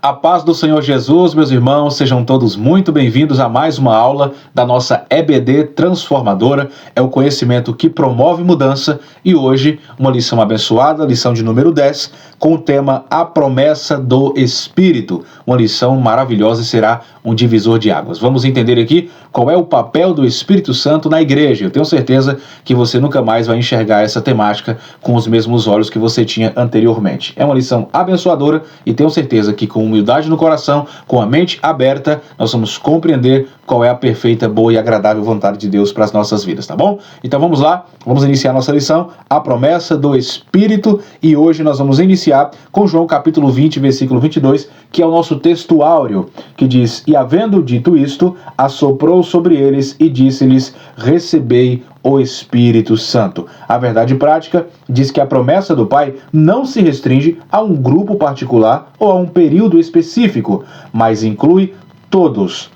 A paz do Senhor Jesus, meus irmãos, sejam todos muito bem-vindos a mais uma aula da nossa EBD Transformadora. É o conhecimento que promove mudança e hoje uma lição abençoada, lição de número 10, com o tema A Promessa do Espírito. Uma lição maravilhosa e será um divisor de águas. Vamos entender aqui qual é o papel do Espírito Santo na igreja. Eu tenho certeza que você nunca mais vai enxergar essa temática com os mesmos olhos que você tinha anteriormente. É uma lição abençoadora e tenho certeza que com humildade no coração, com a mente aberta, nós vamos compreender qual é a perfeita, boa e agradável vontade de Deus para as nossas vidas, tá bom? Então vamos lá, vamos iniciar nossa lição, a promessa do Espírito, e hoje nós vamos iniciar com João capítulo 20, versículo 22, que é o nosso texto áureo, que diz: E havendo dito isto, assoprou sobre eles e disse-lhes: Recebei o Espírito Santo. A verdade prática diz que a promessa do Pai não se restringe a um grupo particular ou a um período específico, mas inclui todos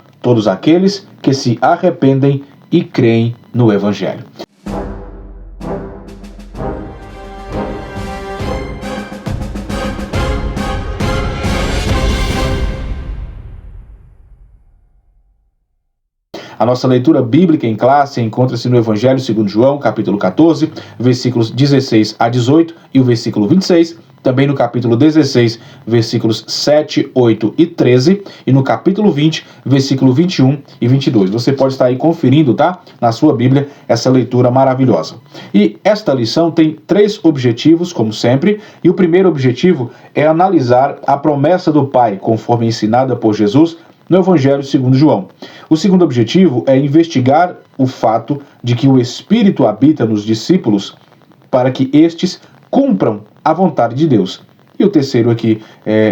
aqueles que se arrependem e creem no Evangelho. A nossa leitura bíblica em classe encontra-se no Evangelho segundo João, capítulo 14, versículos 16 a 18 e o versículo 26, também no capítulo 16, versículos 7, 8 e 13, e no capítulo 20, versículo 21 e 22. Você pode estar aí conferindo, tá? Na sua Bíblia, essa leitura maravilhosa. E esta lição tem 3 objetivos, como sempre, e o primeiro objetivo é analisar a promessa do Pai, conforme ensinada por Jesus no Evangelho segundo João. O segundo objetivo é investigar o fato de que o Espírito habita nos discípulos para que estes cumpram a vontade de Deus. E o terceiro aqui,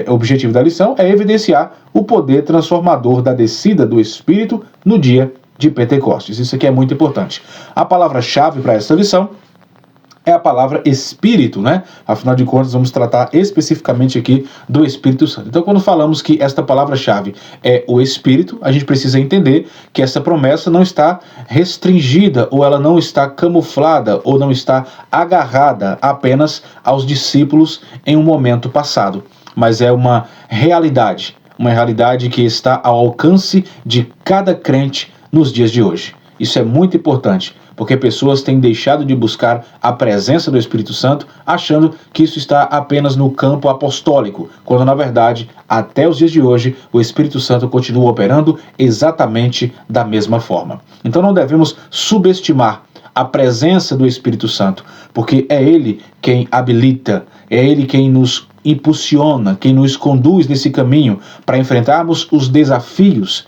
objetivo da lição, é evidenciar o poder transformador da descida do Espírito no dia de Pentecostes. Isso aqui é muito importante. A palavra-chave para essa lição é a palavra Espírito, né? Afinal de contas, vamos tratar especificamente aqui do Espírito Santo. Então, quando falamos que esta palavra-chave é o Espírito, a gente precisa entender que essa promessa não está restringida, ou ela não está camuflada, ou não está agarrada apenas aos discípulos em um momento passado, mas é uma realidade que está ao alcance de cada crente nos dias de hoje. Isso é muito importante, porque pessoas têm deixado de buscar a presença do Espírito Santo, achando que isso está apenas no campo apostólico, quando na verdade, até os dias de hoje, o Espírito Santo continua operando exatamente da mesma forma. Então não devemos subestimar a presença do Espírito Santo, porque é Ele quem habilita, é Ele quem nos impulsiona, quem nos conduz nesse caminho para enfrentarmos os desafios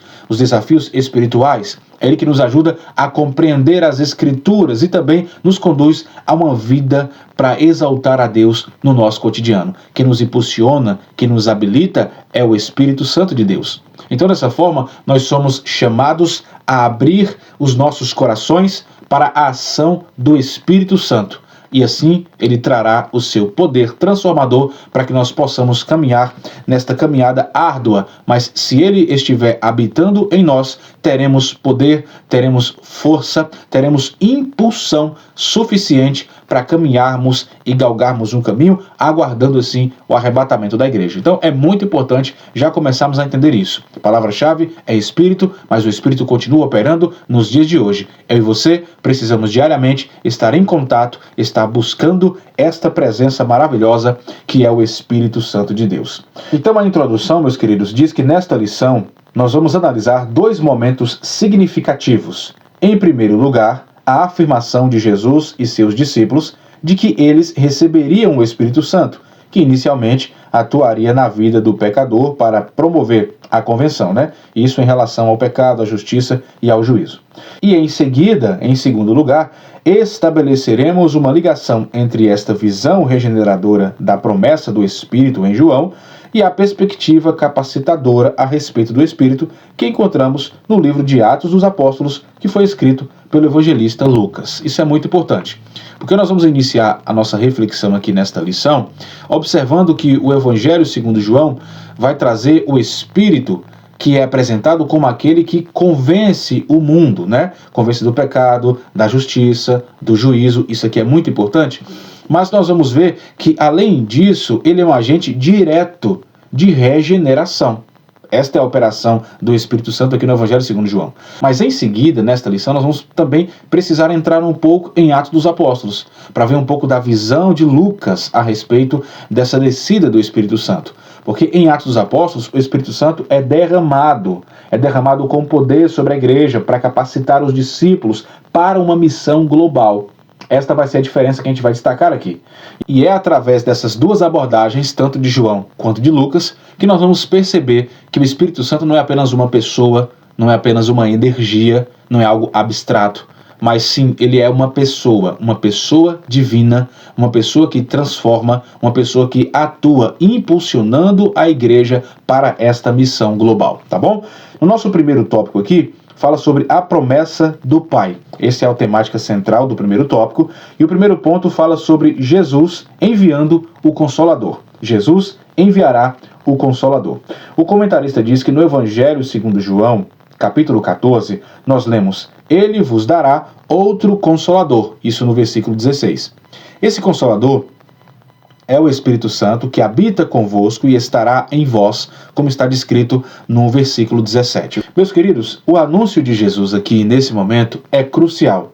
espirituais. É Ele que nos ajuda a compreender as Escrituras e também nos conduz a uma vida para exaltar a Deus no nosso cotidiano. Quem nos impulsiona, quem nos habilita é o Espírito Santo de Deus. Então, dessa forma, nós somos chamados a abrir os nossos corações para a ação do Espírito Santo. E assim Ele trará o seu poder transformador para que nós possamos caminhar nesta caminhada árdua. Mas se Ele estiver habitando em nós, teremos poder, teremos força, teremos impulsão suficiente para caminharmos e galgarmos um caminho, aguardando assim o arrebatamento da igreja. Então é muito importante já começarmos a entender isso. A palavra-chave é Espírito, mas o Espírito continua operando nos dias de hoje. Eu e você precisamos diariamente estar em contato, estar buscando esta presença maravilhosa que é o Espírito Santo de Deus. Então a introdução, meus queridos, diz que nesta lição nós vamos analisar 2 momentos significativos. Em primeiro lugar, a afirmação de Jesus e seus discípulos de que eles receberiam o Espírito Santo, que inicialmente atuaria na vida do pecador para promover a conversão, né? Isso em relação ao pecado, à justiça e ao juízo. E em seguida, em segundo lugar, estabeleceremos uma ligação entre esta visão regeneradora da promessa do Espírito em João e a perspectiva capacitadora a respeito do Espírito que encontramos no livro de Atos dos Apóstolos, que foi escrito pelo evangelista Lucas. Isso é muito importante, porque nós vamos iniciar a nossa reflexão aqui nesta lição, observando que o Evangelho segundo João vai trazer o Espírito que é apresentado como aquele que convence o mundo, né? Convence do pecado, da justiça, do juízo. Isso aqui é muito importante. Mas nós vamos ver que, além disso, ele é um agente direto de regeneração. Esta é a operação do Espírito Santo aqui no Evangelho segundo João. Mas em seguida, nesta lição, nós vamos também precisar entrar um pouco em Atos dos Apóstolos, para ver um pouco da visão de Lucas a respeito dessa descida do Espírito Santo. Porque em Atos dos Apóstolos, o Espírito Santo é derramado com poder sobre a igreja para capacitar os discípulos para uma missão global. Esta vai ser a diferença que a gente vai destacar aqui. E é através dessas duas abordagens, tanto de João quanto de Lucas, que nós vamos perceber que o Espírito Santo não é apenas uma pessoa, não é apenas uma energia, não é algo abstrato, mas sim, ele é uma pessoa divina, uma pessoa que transforma, uma pessoa que atua impulsionando a igreja para esta missão global, tá bom? No nosso primeiro tópico aqui, fala sobre a promessa do Pai. Essa é a temática central do primeiro tópico. E o primeiro ponto fala sobre Jesus enviando o Consolador. Jesus enviará o Consolador. O comentarista diz que no Evangelho segundo João, capítulo 14, nós lemos: Ele vos dará outro Consolador. Isso no versículo 16. Esse Consolador é o Espírito Santo que habita convosco e estará em vós, como está descrito no versículo 17. Meus queridos, o anúncio de Jesus aqui nesse momento é crucial,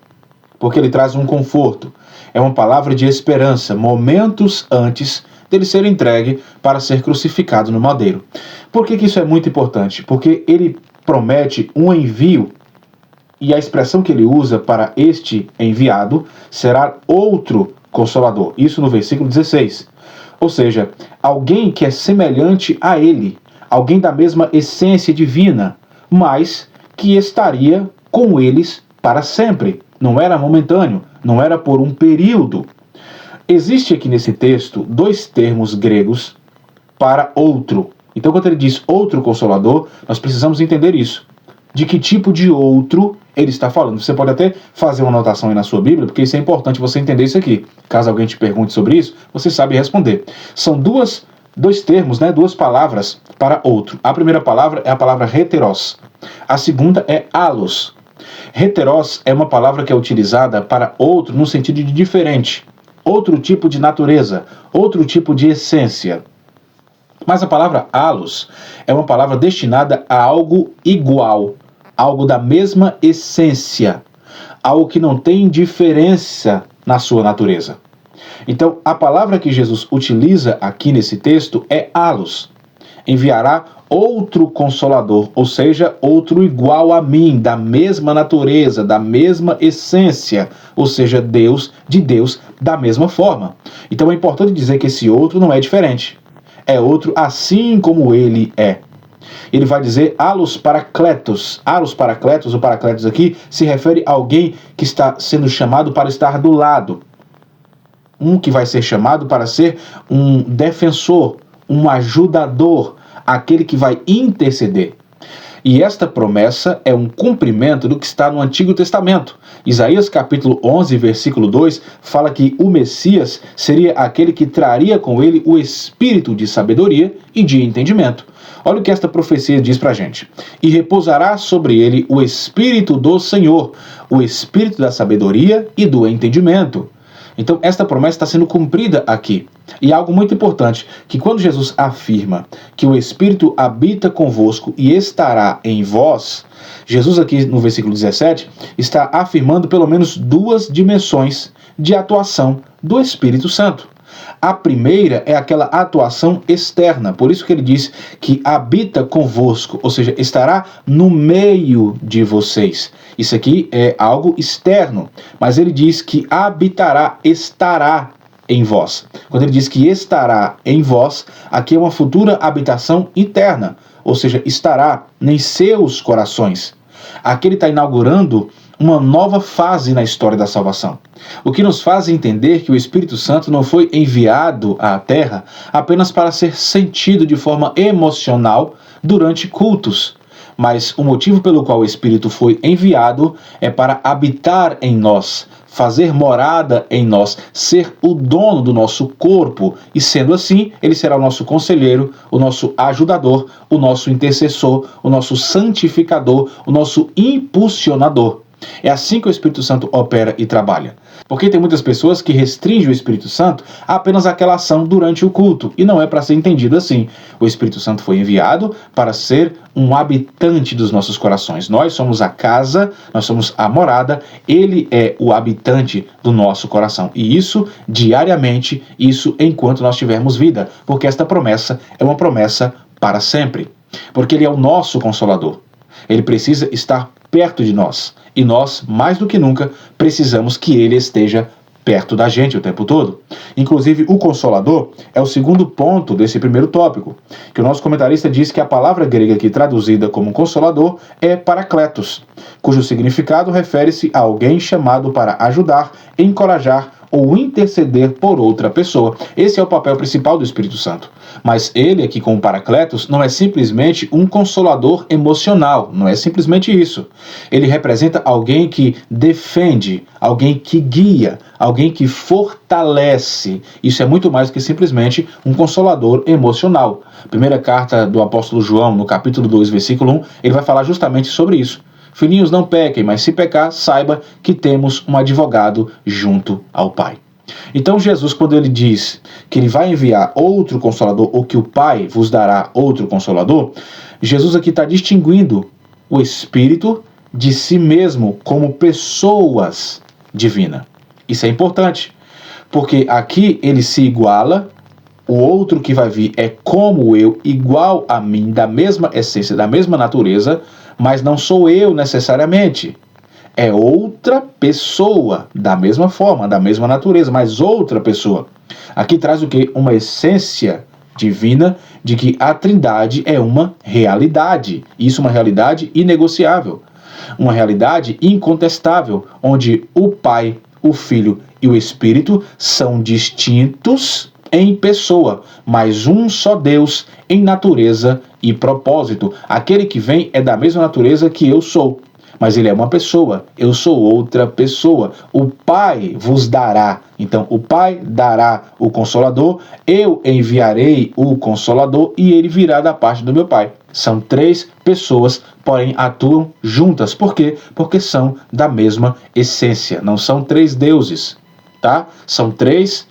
porque ele traz um conforto, é uma palavra de esperança, momentos antes dele ser entregue para ser crucificado no madeiro. Por que isso é muito importante? Porque ele promete um envio, e a expressão que ele usa para este enviado será outro Consolador. Isso no versículo 16. Ou seja, alguém que é semelhante a ele, alguém da mesma essência divina, mas que estaria com eles para sempre. Não era momentâneo, não era por um período. Existe aqui nesse texto dois termos gregos para outro. Então, quando ele diz outro Consolador, nós precisamos entender isso. De que tipo de outro ele está falando. Você pode até fazer uma anotação aí na sua Bíblia, porque isso é importante você entender isso aqui. Caso alguém te pergunte sobre isso, você sabe responder. São dois termos, duas palavras para outro. A primeira palavra é a palavra heteros. A segunda é allos. Heteros é uma palavra que é utilizada para outro no sentido de diferente. Outro tipo de natureza, outro tipo de essência. Mas a palavra allos é uma palavra destinada a algo igual, algo da mesma essência, algo que não tem diferença na sua natureza. Então, a palavra que Jesus utiliza aqui nesse texto é allos. Enviará outro Consolador, ou seja, outro igual a mim, da mesma natureza, da mesma essência, ou seja, de Deus, da mesma forma. Então é importante dizer que esse outro não é diferente. É outro assim como ele é. Ele vai dizer allos parakletos. Allos parakletos, o parakletos aqui, se refere a alguém que está sendo chamado para estar do lado. Um que vai ser chamado para ser um defensor, um ajudador, aquele que vai interceder. E esta promessa é um cumprimento do que está no Antigo Testamento. Isaías capítulo 11, versículo 2, fala que o Messias seria aquele que traria com ele o espírito de sabedoria e de entendimento. Olha o que esta profecia diz pra gente. E repousará sobre ele o espírito do Senhor, o espírito da sabedoria e do entendimento. Então, esta promessa está sendo cumprida aqui. E algo muito importante, que quando Jesus afirma que o Espírito habita convosco e estará em vós, Jesus aqui no versículo 17 está afirmando pelo menos duas dimensões de atuação do Espírito Santo. A primeira é aquela atuação externa, por isso que ele diz que habita convosco, ou seja, estará no meio de vocês. Isso aqui é algo externo, mas ele diz que habitará, estará em vós. Quando ele diz que estará em vós, aqui é uma futura habitação interna, ou seja, estará em seus corações. Aqui ele está inaugurando uma nova fase na história da salvação. O que nos faz entender que o Espírito Santo não foi enviado à Terra apenas para ser sentido de forma emocional durante cultos, mas o motivo pelo qual o Espírito foi enviado é para habitar em nós, fazer morada em nós, ser o dono do nosso corpo, e sendo assim, ele será o nosso conselheiro, o nosso ajudador, o nosso intercessor, o nosso santificador, o nosso impulsionador. É assim que o Espírito Santo opera e trabalha. Porque tem muitas pessoas que restringem o Espírito Santo a apenas aquela ação durante o culto, e não é para ser entendido assim. O Espírito Santo foi enviado para ser um habitante dos nossos corações. Nós somos a casa, nós somos a morada, ele é o habitante do nosso coração. E isso diariamente, isso enquanto nós tivermos vida, porque esta promessa é uma promessa para sempre. Porque ele é o nosso consolador. Ele precisa estar perto de nós. E nós, mais do que nunca, precisamos que ele esteja perto da gente o tempo todo. Inclusive, o Consolador é o segundo ponto desse primeiro tópico, que o nosso comentarista diz que a palavra grega aqui traduzida como Consolador é Paracletos, cujo significado refere-se a alguém chamado para ajudar, encorajar ou interceder por outra pessoa. Esse é o papel principal do Espírito Santo. Mas ele aqui com o Paracletos não é simplesmente um consolador emocional, não é simplesmente isso. Ele representa alguém que defende, alguém que guia, alguém que fortalece. Isso é muito mais do que simplesmente um consolador emocional. Primeira carta do apóstolo João, no capítulo 2, versículo 1, ele vai falar justamente sobre isso. Filhinhos, não pequem, mas se pecar, saiba que temos um advogado junto ao Pai. Então Jesus, quando ele diz que ele vai enviar outro Consolador, ou que o Pai vos dará outro Consolador, Jesus aqui está distinguindo o Espírito de si mesmo como pessoas divinas. Isso é importante, porque aqui ele se iguala, o outro que vai vir é como eu, igual a mim, da mesma essência, da mesma natureza, mas não sou eu necessariamente. É outra pessoa, da mesma forma, da mesma natureza, mas outra pessoa. Aqui traz o quê? Uma essência divina de que a Trindade é uma realidade. Isso é uma realidade inegociável. Uma realidade incontestável, onde o Pai, o Filho e o Espírito são distintos em pessoa, mas um só Deus em natureza e propósito. Aquele que vem é da mesma natureza que eu sou, mas ele é uma pessoa, eu sou outra pessoa. O Pai vos dará, então o Pai dará o Consolador, eu enviarei o Consolador e ele virá da parte do meu Pai. São três pessoas, porém atuam juntas. Por quê? Porque são da mesma essência, não são três deuses, tá? São três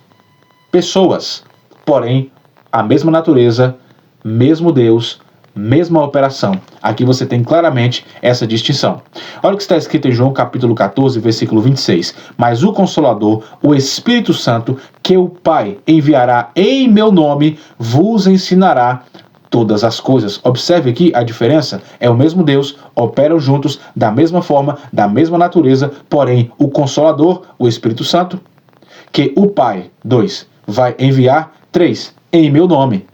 pessoas, porém a mesma natureza, mesmo Deus, mesma operação. Aqui você tem claramente essa distinção. Olha o que está escrito em João capítulo 14, versículo 26. Mas o Consolador, o Espírito Santo, que o Pai enviará em meu nome, vos ensinará todas as coisas. Observe aqui a diferença. É o mesmo Deus, operam juntos, da mesma forma, da mesma natureza, porém o Consolador, o Espírito Santo, que o Pai, 2, vai enviar, 3, em meu nome.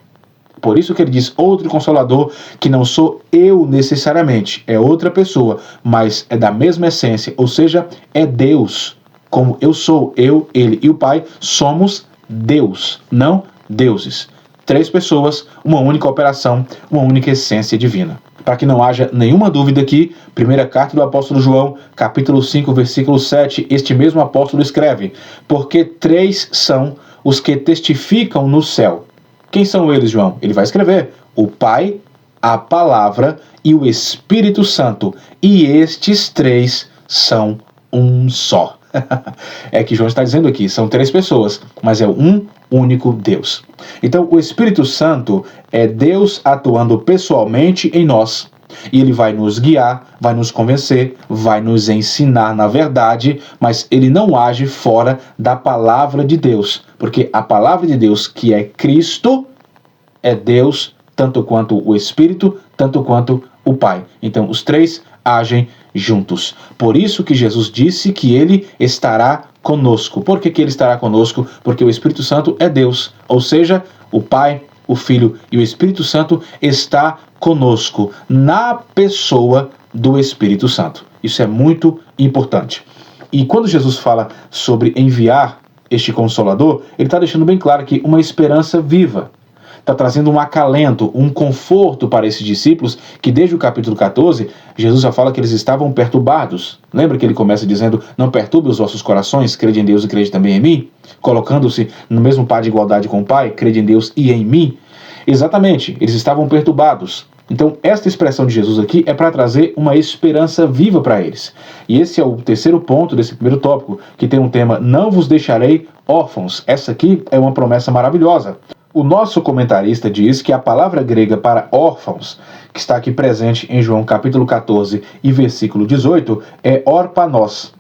Por isso que ele diz outro Consolador, que não sou eu necessariamente, é outra pessoa, mas é da mesma essência, ou seja, é Deus. Como eu sou, eu, ele e o Pai, somos Deus, não deuses. Três pessoas, uma única operação, uma única essência divina. Para que não haja nenhuma dúvida aqui, primeira carta do apóstolo João, capítulo 5, versículo 7, este mesmo apóstolo escreve: porque três são os que testificam no céu. Quem são eles, João? Ele vai escrever: o Pai, a Palavra e o Espírito Santo. E estes três são um só. É que João está dizendo aqui, são três pessoas, mas é um único Deus. Então, o Espírito Santo é Deus atuando pessoalmente em nós. E ele vai nos guiar, vai nos convencer, vai nos ensinar na verdade, mas ele não age fora da palavra de Deus. Porque a palavra de Deus, que é Cristo, é Deus, tanto quanto o Espírito, tanto quanto o Pai. Então, os três agem juntos. Por isso que Jesus disse que ele estará conosco. Por que ele estará conosco? Porque o Espírito Santo é Deus. Ou seja, o Pai, o Filho e o Espírito Santo está conosco na pessoa do Espírito Santo. Isso é muito importante. E quando Jesus fala sobre enviar este Consolador, ele está deixando bem claro que uma esperança viva. Está trazendo um acalento, um conforto para esses discípulos, que desde o capítulo 14, Jesus já fala que eles estavam perturbados. Lembra que ele começa dizendo: não perturbe os vossos corações, crede em Deus e crede também em mim? Colocando-se no mesmo par de igualdade com o Pai, crede em Deus e em mim. Exatamente, eles estavam perturbados. Então, esta expressão de Jesus aqui é para trazer uma esperança viva para eles. E esse é o terceiro ponto desse primeiro tópico, que tem um tema: não vos deixarei órfãos. Essa aqui é uma promessa maravilhosa. O nosso comentarista diz que a palavra grega para órfãos, que está aqui presente em João capítulo 14 e versículo 18, é orpanos.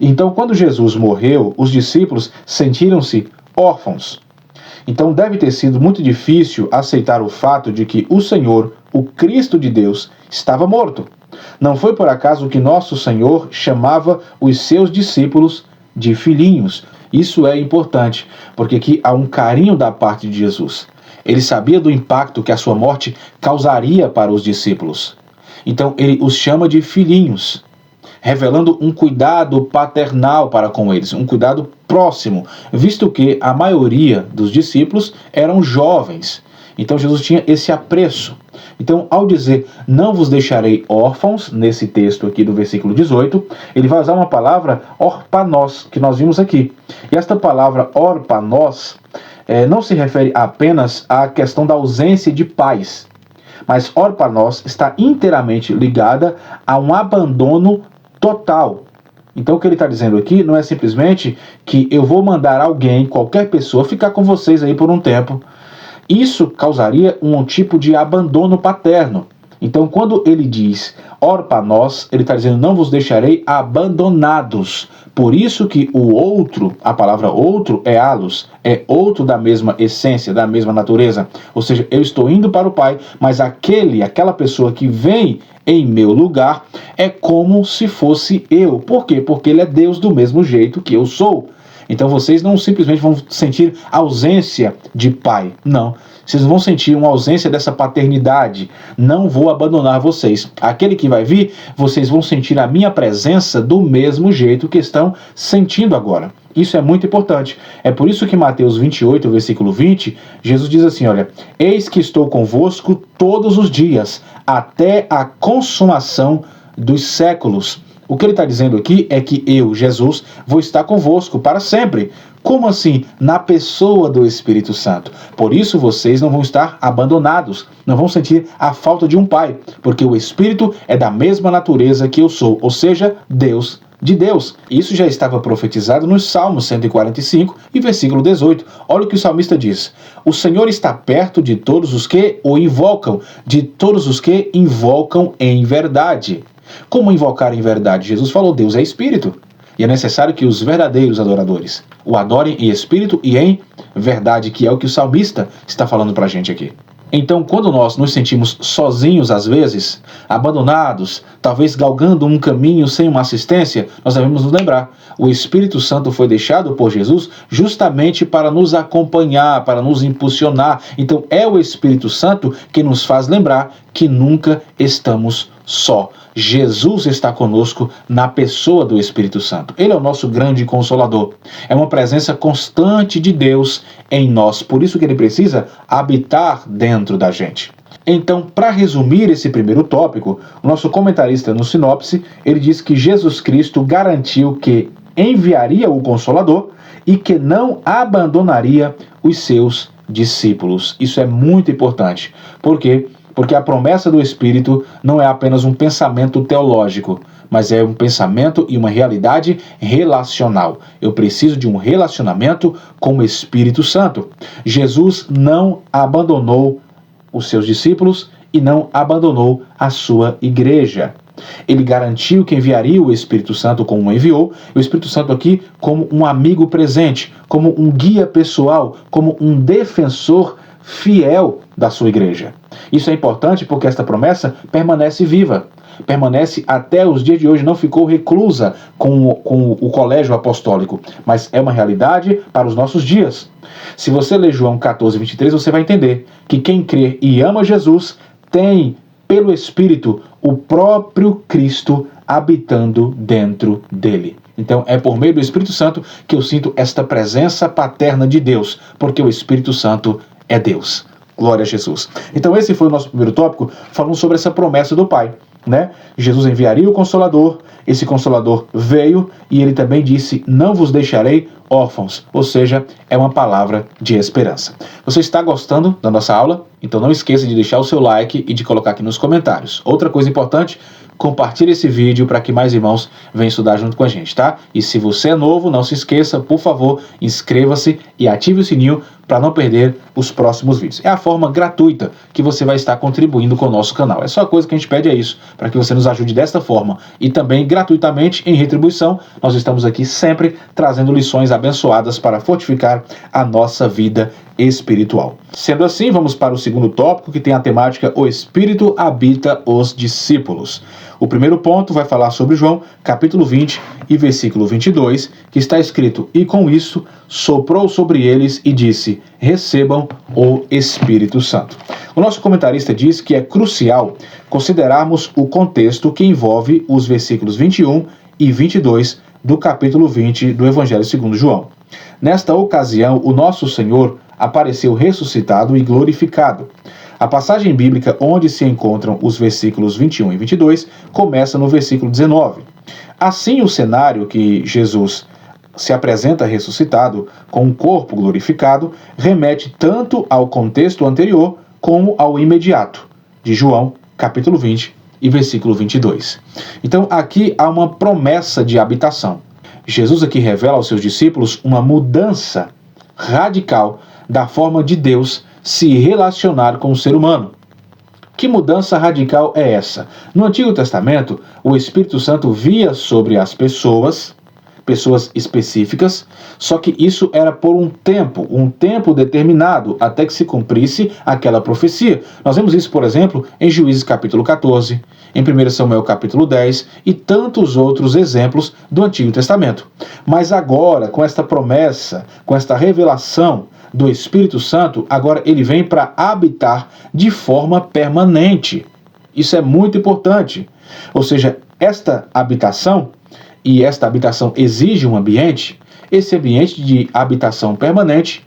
Então, quando Jesus morreu, os discípulos sentiram-se órfãos. Então, deve ter sido muito difícil aceitar o fato de que o Senhor, o Cristo de Deus, estava morto. Não foi por acaso que nosso Senhor chamava os seus discípulos de filhinhos. Isso é importante, porque aqui há um carinho da parte de Jesus. Ele sabia do impacto que a sua morte causaria para os discípulos. Então, ele os chama de filhinhos, revelando um cuidado paternal para com eles, um cuidado próximo, visto que a maioria dos discípulos eram jovens. Então Jesus tinha esse apreço. Então, ao dizer, não vos deixarei órfãos, nesse texto aqui do versículo 18, ele vai usar uma palavra orpanos, que nós vimos aqui. E esta palavra orpanos não se refere apenas à questão da ausência de pais, mas orpanos está inteiramente ligada a um abandono total. Então o que ele está dizendo aqui não é simplesmente que eu vou mandar alguém, qualquer pessoa, ficar com vocês aí por um tempo. Isso causaria um tipo de abandono paterno. Então quando ele diz orpanos, ele está dizendo não vos deixarei abandonados. Por isso que o outro, a palavra outro é allos, é outro da mesma essência, da mesma natureza. Ou seja, eu estou indo para o Pai, mas aquela pessoa que vem em meu lugar é como se fosse eu. Por quê? Porque ele é Deus do mesmo jeito que eu sou. Então vocês não simplesmente vão sentir ausência de pai. Não. Vocês vão sentir uma ausência dessa paternidade. Não vou abandonar vocês. Aquele que vai vir, vocês vão sentir a minha presença do mesmo jeito que estão sentindo agora. Isso é muito importante. É por isso que Mateus 28, versículo 20, Jesus diz assim, olha, eis que estou convosco todos os dias, até a consumação dos séculos. O que ele está dizendo aqui é que eu, Jesus, vou estar convosco para sempre. Como assim? Na pessoa do Espírito Santo. Por isso vocês não vão estar abandonados, não vão sentir a falta de um pai, porque o Espírito é da mesma natureza que eu sou, ou seja, Deus de Deus. Isso já estava profetizado nos Salmos 145 e versículo 18. Olha o que o salmista diz: o Senhor está perto de todos os que o invocam, de todos os que invocam em verdade. Como invocar em verdade? Jesus falou, Deus é Espírito. E é necessário que os verdadeiros adoradores o adorem em espírito e em verdade, que é o que o salmista está falando para a gente aqui. Então, quando nós nos sentimos sozinhos às vezes, abandonados, talvez galgando um caminho sem uma assistência, nós devemos nos lembrar, o Espírito Santo foi deixado por Jesus justamente para nos acompanhar, para nos impulsionar. Então, é o Espírito Santo que nos faz lembrar que nunca estamos só. Jesus está conosco na pessoa do Espírito Santo. Ele é o nosso grande consolador. É uma presença constante de Deus em nós. Por isso que ele precisa habitar dentro da gente. Então, para resumir esse primeiro tópico, o nosso comentarista no sinopse, ele diz que Jesus Cristo garantiu que enviaria o Consolador e que não abandonaria os seus discípulos. Isso é muito importante. Por quê? Porque a promessa do Espírito não é apenas um pensamento teológico, mas é um pensamento e uma realidade relacional. Eu preciso de um relacionamento com o Espírito Santo. Jesus não abandonou os seus discípulos e não abandonou a sua igreja. Ele garantiu que enviaria o Espírito Santo como enviou, o Espírito Santo aqui como um amigo presente, como um guia pessoal, como um defensor fiel da sua igreja. Isso é importante porque esta promessa permanece viva, permanece até os dias de hoje, não ficou reclusa com o colégio apostólico, mas é uma realidade para os nossos dias. Se você ler João 14, 23, você vai entender que quem crê e ama Jesus tem, pelo Espírito, o próprio Cristo habitando dentro dele. Então é por meio do Espírito Santo que eu sinto esta presença paterna de Deus, porque o Espírito Santo é Deus. Glória a Jesus. Então esse foi o nosso primeiro tópico, falando sobre essa promessa do Pai. né? Jesus enviaria o Consolador, esse Consolador veio e ele também disse: não vos deixarei órfãos, ou seja, é uma palavra de esperança. Você está gostando da nossa aula? Então não esqueça de deixar o seu like e de colocar aqui nos comentários. Outra coisa importante, compartilhe esse vídeo para que mais irmãos venham estudar junto com a gente, tá? E se você é novo, não se esqueça, por favor, inscreva-se e ative o sininho para não perder os próximos vídeos. É a forma gratuita que você vai estar contribuindo com o nosso canal. É só a coisa que a gente pede é isso, para que você nos ajude desta forma. E também, gratuitamente, em retribuição, nós estamos aqui sempre trazendo lições abençoadas para fortificar a nossa vida espiritual. Sendo assim, vamos para o segundo tópico, que tem a temática O Espírito habita os discípulos. O primeiro ponto vai falar sobre João, capítulo 20 e versículo 22, que está escrito: e com isso soprou sobre eles e disse: recebam o Espírito Santo. O nosso comentarista diz que é crucial considerarmos o contexto que envolve os versículos 21 e 22 do capítulo 20 do Evangelho segundo João. Nesta ocasião, o nosso Senhor apareceu ressuscitado e glorificado. A passagem bíblica onde se encontram os versículos 21 e 22 começa no versículo 19. Assim, o cenário que Jesus se apresenta ressuscitado com um corpo glorificado remete tanto ao contexto anterior como ao imediato, de João, capítulo 20 e versículo 22. Então, aqui há uma promessa de habitação. Jesus aqui revela aos seus discípulos uma mudança radical da forma de Deus se relacionar com o ser humano. Que mudança radical é essa? No Antigo Testamento, o Espírito Santo via sobre as pessoas específicas, só que isso era por um tempo determinado, até que se cumprisse aquela profecia. Nós vemos isso, por exemplo, em Juízes capítulo 14, em 1 Samuel capítulo 10 e tantos outros exemplos do Antigo Testamento. Mas agora, com esta promessa, com esta revelação do Espírito Santo, agora ele vem para habitar de forma permanente. Isso é muito importante. Ou seja, esta habitação exige um ambiente. Esse ambiente de habitação permanente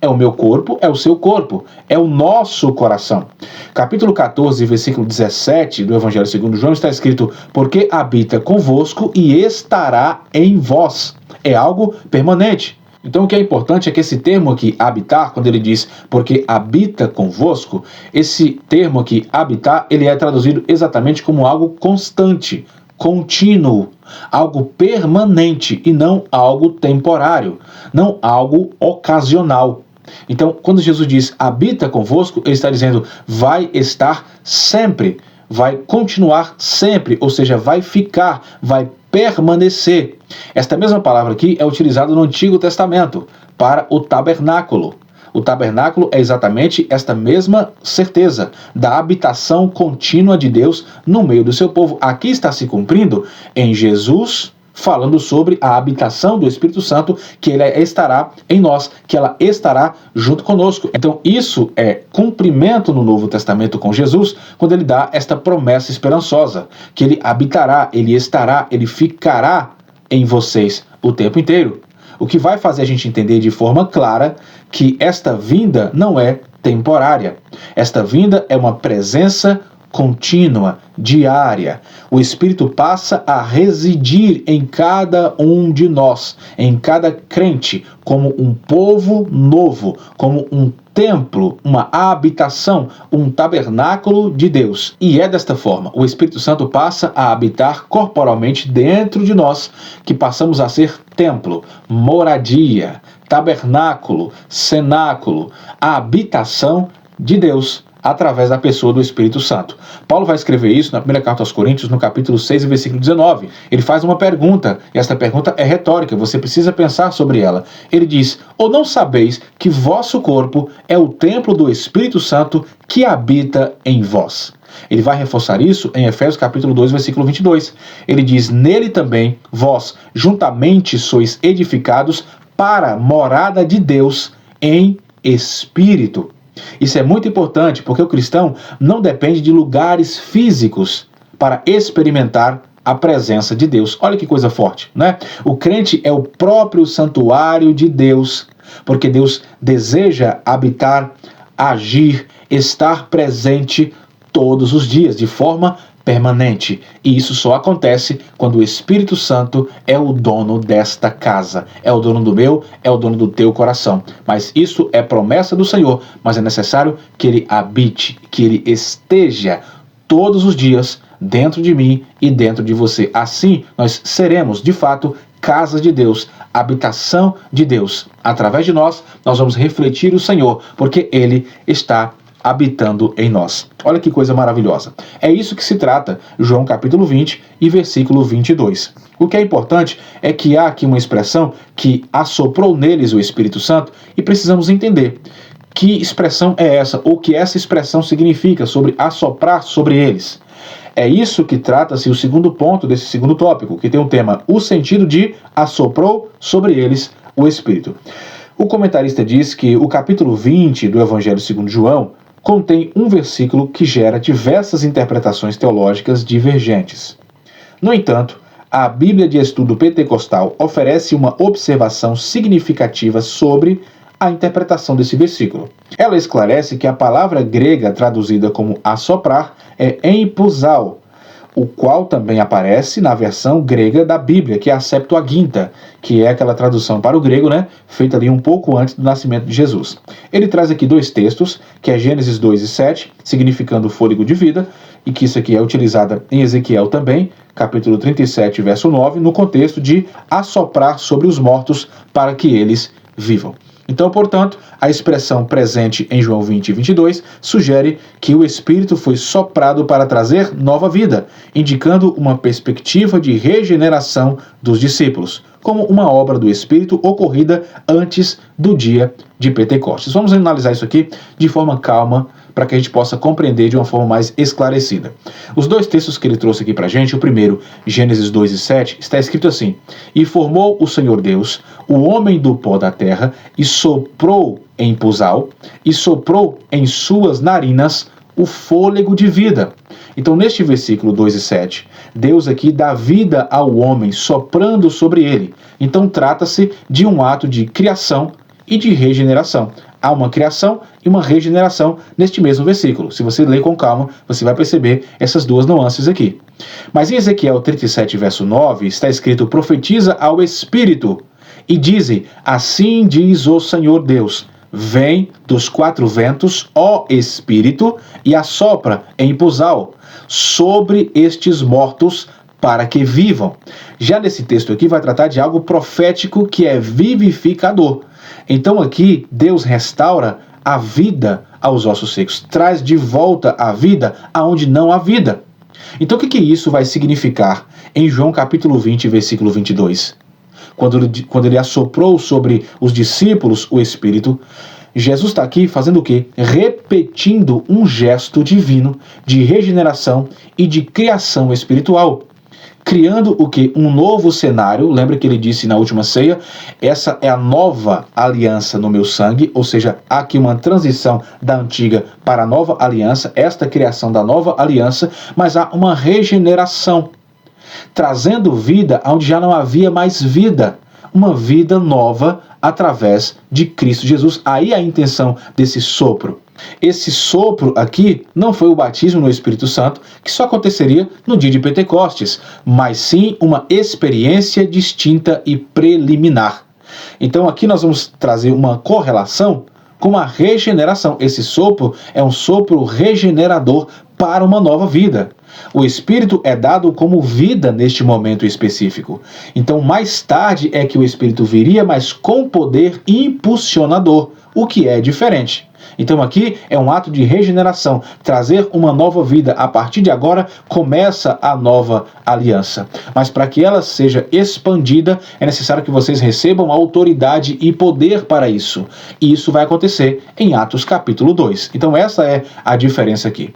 é o meu corpo, é o seu corpo, é o nosso coração. Capítulo 14, versículo 17 do Evangelho segundo João está escrito: porque habita convosco e estará em vós. É algo permanente. Então o que é importante é que esse termo aqui, habitar, quando ele diz porque habita convosco, esse termo aqui, habitar, ele é traduzido exatamente como algo constante, contínuo, algo permanente e não algo temporário, não algo ocasional. Então, quando Jesus diz habita convosco, ele está dizendo vai estar sempre, vai continuar sempre, ou seja, vai ficar, vai permanecer. Esta mesma palavra aqui é utilizada no Antigo Testamento para o tabernáculo. O tabernáculo é exatamente esta mesma certeza da habitação contínua de Deus no meio do seu povo. Aqui está se cumprindo em Jesus, falando sobre a habitação do Espírito Santo, que ele estará em nós, que ela estará junto conosco. Então isso é cumprimento no Novo Testamento com Jesus, quando ele dá esta promessa esperançosa, que ele habitará, ele estará, ele ficará em vocês o tempo inteiro. O que vai fazer a gente entender de forma clara que esta vinda não é temporária. Esta vinda é uma presença contínua, diária. O Espírito passa a residir em cada um de nós, em cada crente, como um povo novo, como um templo, uma habitação, um tabernáculo de Deus. E é desta forma, o Espírito Santo passa a habitar corporalmente dentro de nós, que passamos a ser templo, moradia, tabernáculo, cenáculo, a habitação de Deus, através da pessoa do Espírito Santo. Paulo vai escrever isso na primeira carta aos Coríntios, no capítulo 6, versículo 19. Ele faz uma pergunta, e esta pergunta é retórica, você precisa pensar sobre ela. Ele diz: ou não sabeis que vosso corpo é o templo do Espírito Santo que habita em vós? Ele vai reforçar isso em Efésios capítulo 2, versículo 22. Ele diz: nele também vós juntamente sois edificados para morada de Deus em Espírito. Isso é muito importante porque o cristão não depende de lugares físicos para experimentar a presença de Deus. Olha que coisa forte, né? O crente é o próprio santuário de Deus, porque Deus deseja habitar, agir, estar presente todos os dias, de forma permanente. E isso só acontece quando o Espírito Santo é o dono desta casa. É o dono do meu, é o dono do teu coração. Mas isso é promessa do Senhor, mas é necessário que ele habite, que ele esteja todos os dias dentro de mim e dentro de você. Assim, nós seremos, de fato, casa de Deus, habitação de Deus. Através de nós vamos refletir o Senhor, porque ele está habitando em nós. Olha que coisa maravilhosa. É isso que se trata, João capítulo 20 e versículo 22. O que é importante é que há aqui uma expressão que assoprou neles o Espírito Santo e precisamos entender que expressão é essa, ou que essa expressão significa sobre assoprar sobre eles. É isso que trata-se o segundo ponto desse segundo tópico, que tem o tema, o sentido de assoprou sobre eles o Espírito. O comentarista diz que o capítulo 20 do Evangelho segundo João contém um versículo que gera diversas interpretações teológicas divergentes. No entanto, a Bíblia de Estudo Pentecostal oferece uma observação significativa sobre a interpretação desse versículo. Ela esclarece que a palavra grega traduzida como assoprar é empusal, o qual também aparece na versão grega da Bíblia, que é a Septuaginta, que é aquela tradução para o grego, feita ali um pouco antes do nascimento de Jesus. Ele traz aqui dois textos, que é Gênesis 2 e 7, significando fôlego de vida, e que isso aqui é utilizada em Ezequiel também, capítulo 37, verso 9, no contexto de assoprar sobre os mortos para que eles vivam. Então, portanto, a expressão presente em João 20 e 22 sugere que o Espírito foi soprado para trazer nova vida, indicando uma perspectiva de regeneração dos discípulos, como uma obra do Espírito ocorrida antes do dia de Pentecostes. Vamos analisar isso aqui de forma calma, para que a gente possa compreender de uma forma mais esclarecida. Os dois textos que ele trouxe aqui para a gente, o primeiro, Gênesis 2 e 7, está escrito assim: E formou o Senhor Deus o homem do pó da terra, e soprou em pusal, e soprou em suas narinas o fôlego de vida. Então, neste versículo 2 e 7, Deus aqui dá vida ao homem, soprando sobre ele. Então, trata-se de um ato de criação e de regeneração. Há uma criação e uma regeneração neste mesmo versículo. Se você ler com calma, você vai perceber essas duas nuances aqui. Mas em Ezequiel 37, verso 9, está escrito: Profetiza ao Espírito, e dize: Assim diz o Senhor Deus, vem dos quatro ventos, ó Espírito, e assopra em pusal sobre estes mortos, para que vivam. Já nesse texto aqui vai tratar de algo profético que é vivificador. Então aqui Deus restaura a vida aos ossos secos, traz de volta a vida aonde não há vida. Então o que isso vai significar em João capítulo 20, versículo 22? Quando ele assoprou sobre os discípulos o Espírito, Jesus está aqui fazendo o quê? Repetindo um gesto divino de regeneração e de criação espiritual. Criando o quê? Um novo cenário. Lembra que ele disse na última ceia? Essa é a nova aliança no meu sangue, ou seja, há aqui uma transição da antiga para a nova aliança, esta criação da nova aliança, mas há uma regeneração, trazendo vida onde já não havia mais vida, uma vida nova através de Cristo Jesus. Aí a intenção desse sopro. Esse sopro aqui não foi o batismo no Espírito Santo, que só aconteceria no dia de Pentecostes, mas sim uma experiência distinta e preliminar. Então aqui nós vamos trazer uma correlação com a regeneração. Esse sopro é um sopro regenerador para uma nova vida. O Espírito é dado como vida neste momento específico. Então, mais tarde é que o Espírito viria, mas com poder impulsionador, o que é diferente. Então aqui é um ato de regeneração, trazer uma nova vida. A partir de agora começa a nova aliança. Mas para que ela seja expandida, é necessário que vocês recebam autoridade e poder para isso. E isso vai acontecer em Atos capítulo 2. Então essa é a diferença aqui.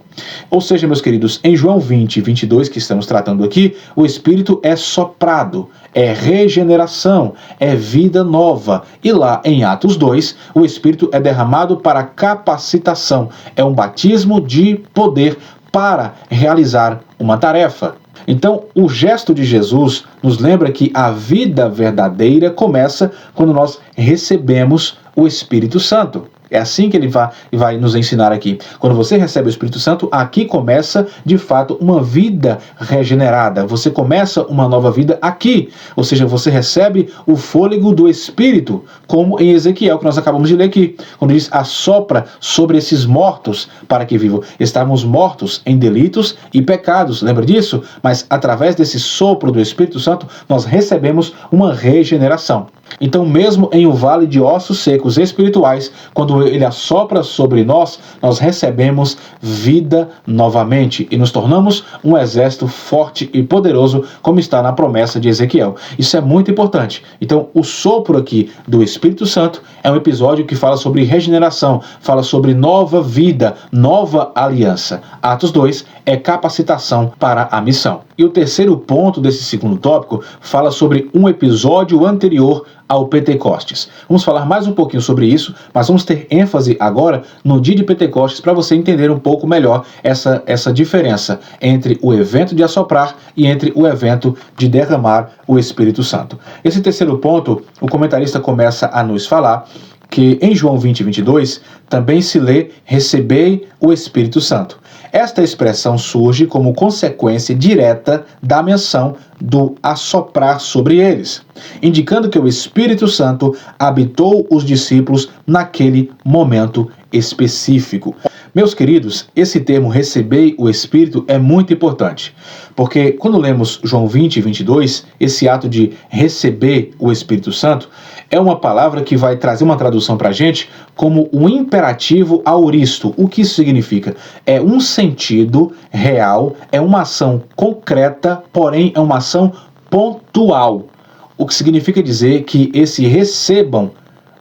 Ou seja, meus queridos, em João 20 e 22 que estamos tratando aqui, o Espírito é soprado, é regeneração, é vida nova. E lá em Atos 2, o Espírito é derramado para capacitação, é um batismo de poder para realizar uma tarefa. Então, o gesto de Jesus nos lembra que a vida verdadeira começa quando nós recebemos o Espírito Santo. É assim que ele vai nos ensinar aqui. Quando você recebe o Espírito Santo, aqui começa, de fato, uma vida regenerada. Você começa uma nova vida aqui. Ou seja, você recebe o fôlego do Espírito, como em Ezequiel, que nós acabamos de ler aqui. Quando diz, assopra sobre esses mortos para que vivam. Estávamos mortos em delitos e pecados, lembra disso? Mas através desse sopro do Espírito Santo, nós recebemos uma regeneração. Então, mesmo em um vale de ossos secos espirituais, quando ele assopra sobre nós, nós recebemos vida novamente e nos tornamos um exército forte e poderoso, como está na promessa de Ezequiel. Isso é muito importante. Então, o sopro aqui do Espírito Santo é um episódio que fala sobre regeneração, fala sobre nova vida, nova aliança. Atos 2 é capacitação para a missão. E o terceiro ponto desse segundo tópico fala sobre um episódio anterior ao Pentecostes. Vamos falar mais um pouquinho sobre isso, mas vamos ter ênfase agora no dia de Pentecostes para você entender um pouco melhor essa diferença entre o evento de assoprar e entre o evento de derramar o Espírito Santo. Esse terceiro ponto, o comentarista começa a nos falar que em João 20:22 também se lê recebei o Espírito Santo. Esta expressão surge como consequência direta da menção do assoprar sobre eles, indicando que o Espírito Santo habitou os discípulos naquele momento específico. Meus queridos, esse termo recebei o Espírito é muito importante, porque quando lemos João 20:22, esse ato de receber o Espírito Santo é uma palavra que vai trazer uma tradução para a gente como um imperativo auristo. O que isso significa? É um sentido real, é uma ação concreta, porém é uma ação pontual. O que significa dizer que esse recebam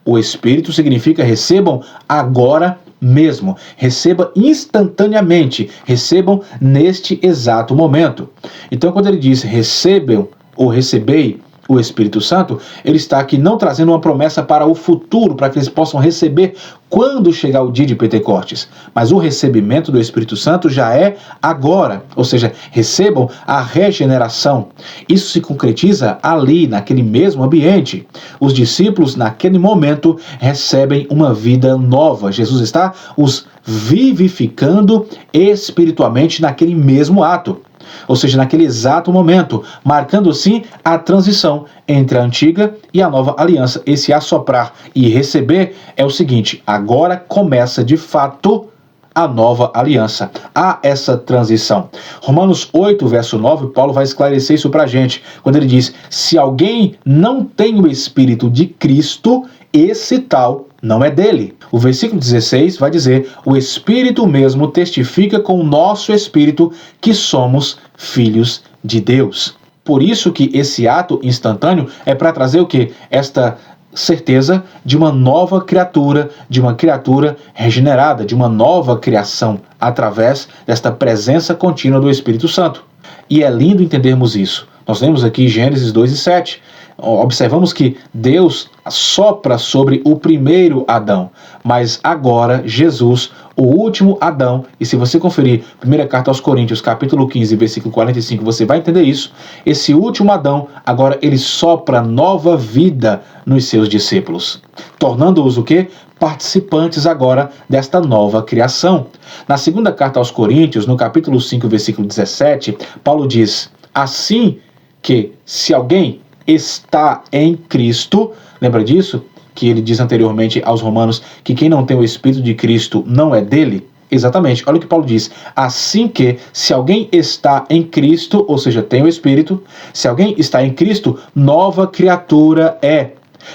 o Espírito significa recebam agora mesmo, receba instantaneamente, recebam neste exato momento. Então, quando ele diz recebam ou recebei o Espírito Santo, ele está aqui não trazendo uma promessa para o futuro, para que eles possam receber quando chegar o dia de Pentecostes, mas o recebimento do Espírito Santo já é agora, ou seja, recebam a regeneração. Isso se concretiza ali, naquele mesmo ambiente. Os discípulos, naquele momento, recebem uma vida nova. Jesus está os vivificando espiritualmente naquele mesmo ato. Ou seja, naquele exato momento, marcando sim a transição entre a antiga e a nova aliança. Esse assoprar e receber é o seguinte: agora começa de fato a nova aliança. Há essa transição. Romanos 8, verso 9, Paulo vai esclarecer isso pra gente, quando ele diz, se alguém não tem o Espírito de Cristo, esse tal não é dele. O versículo 16 vai dizer, o Espírito mesmo testifica com o nosso Espírito que somos filhos de Deus. Por isso que esse ato instantâneo é para trazer o quê? Esta certeza de uma nova criatura, de uma criatura regenerada, de uma nova criação, através desta presença contínua do Espírito Santo. E é lindo entendermos isso. Nós lemos aqui Gênesis 2:7. Observamos que Deus sopra sobre o primeiro Adão, mas agora Jesus, o último Adão, e se você conferir 1ª carta aos Coríntios, capítulo 15, versículo 45, você vai entender isso. Esse último Adão, agora ele sopra nova vida nos seus discípulos, tornando-os o quê? Participantes agora desta nova criação. Na 2ª carta aos Coríntios, no capítulo 5, versículo 17, Paulo diz, assim que se alguém está em Cristo, lembra disso? Que ele diz anteriormente aos romanos que quem não tem o Espírito de Cristo não é dele? Exatamente, olha o que Paulo diz, assim que se alguém está em Cristo, ou seja, tem o Espírito, se alguém está em Cristo, nova criatura é.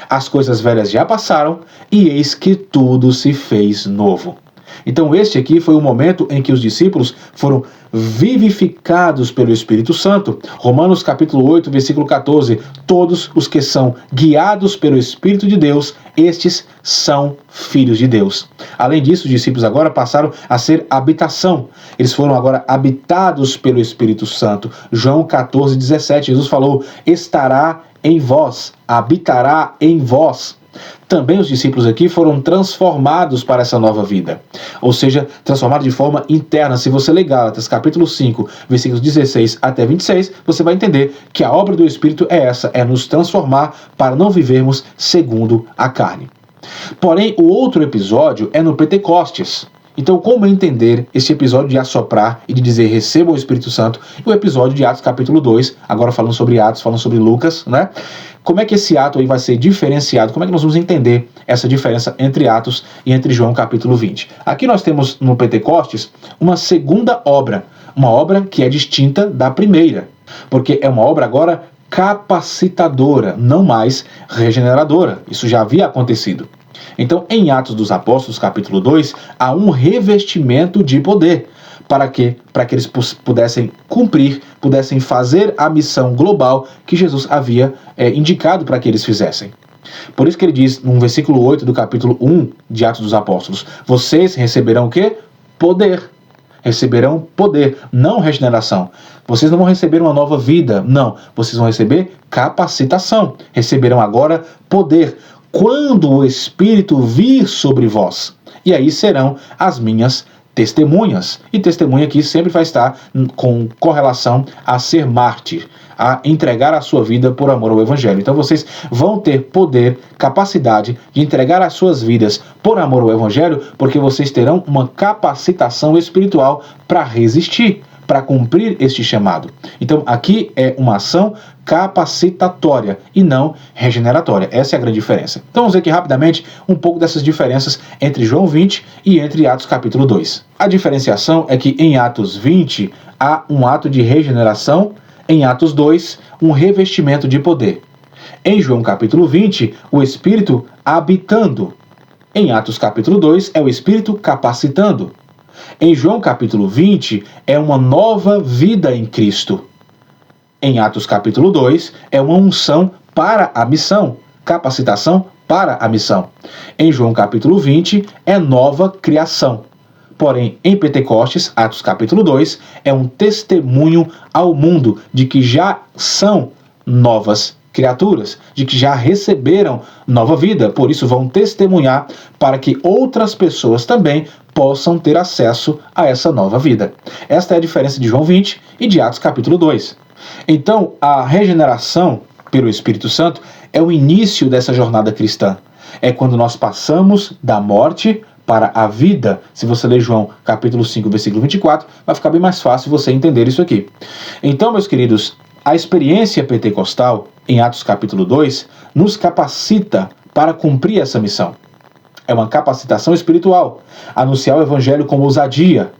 As coisas velhas já passaram e eis que tudo se fez novo. Então este aqui foi o momento em que os discípulos foram vivificados pelo Espírito Santo. Romanos capítulo 8, versículo 14. Todos os que são guiados pelo Espírito de Deus, estes são filhos de Deus. Além disso, os discípulos agora passaram a ser habitação. Eles foram agora habitados pelo Espírito Santo. João 14, 17. Jesus falou, estará em vós, habitará em vós. Também os discípulos aqui foram transformados para essa nova vida, ou seja, transformados de forma interna. Se você ler Gálatas capítulo 5, versículos 16 até 26, você vai entender que a obra do Espírito é essa, é nos transformar para não vivermos segundo a carne. Porém, o outro episódio é no Pentecostes. Então, como entender esse episódio de assoprar e de dizer receba o Espírito Santo e o episódio de Atos capítulo 2, agora falando sobre Atos, falando sobre Lucas, né? Como é que esse ato aí vai ser diferenciado? Como é que nós vamos entender essa diferença entre Atos e entre João capítulo 20? Aqui nós temos no Pentecostes uma segunda obra, uma obra que é distinta da primeira, porque é uma obra agora capacitadora, não mais regeneradora. Isso já havia acontecido. Então, em Atos dos Apóstolos, capítulo 2, há um revestimento de poder para que eles pudessem cumprir, pudessem fazer a missão global que Jesus havia indicado para que eles fizessem. Por isso que ele diz, no versículo 8 do capítulo 1 de Atos dos Apóstolos, vocês receberão o quê? Poder. Receberão poder, não regeneração. Vocês não vão receber uma nova vida, não. Vocês vão receber capacitação. Receberão agora poder, quando o Espírito vir sobre vós. E aí serão as minhas testemunhas. E testemunha aqui sempre vai estar com correlação a ser mártir, a entregar a sua vida por amor ao Evangelho. Então vocês vão ter poder, capacidade de entregar as suas vidas por amor ao Evangelho, porque vocês terão uma capacitação espiritual para resistir, para cumprir este chamado. Então aqui é uma ação capacitatória e não regeneratória. Essa é a grande diferença. Então vamos ver aqui rapidamente um pouco dessas diferenças entre João 20 e entre Atos capítulo 2. A diferenciação é que em Atos 20 há um ato de regeneração, em Atos 2 um revestimento de poder. Em João capítulo 20, o Espírito habitando. Em Atos capítulo 2 é o Espírito capacitando. Em João capítulo 20 é uma nova vida em Cristo. Em Atos capítulo 2 é uma unção para a missão, capacitação para a missão. Em João capítulo 20 é nova criação. Porém, em Pentecostes, Atos capítulo 2, é um testemunho ao mundo de que já são novas criaturas, de que já receberam nova vida. Por isso vão testemunhar para que outras pessoas também possam ter acesso a essa nova vida. Esta é a diferença de João 20 e de Atos capítulo 2. Então, a regeneração pelo Espírito Santo é o início dessa jornada cristã. É quando nós passamos da morte para a vida. Se você ler João capítulo 5, versículo 24, vai ficar bem mais fácil você entender isso aqui. Então, meus queridos, a experiência pentecostal, em Atos capítulo 2, nos capacita para cumprir essa missão. É uma capacitação espiritual, anunciar o Evangelho com ousadia,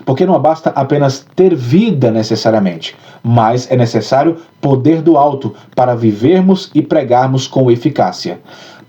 porque não basta apenas ter vida necessariamente, mas é necessário poder do alto para vivermos e pregarmos com eficácia.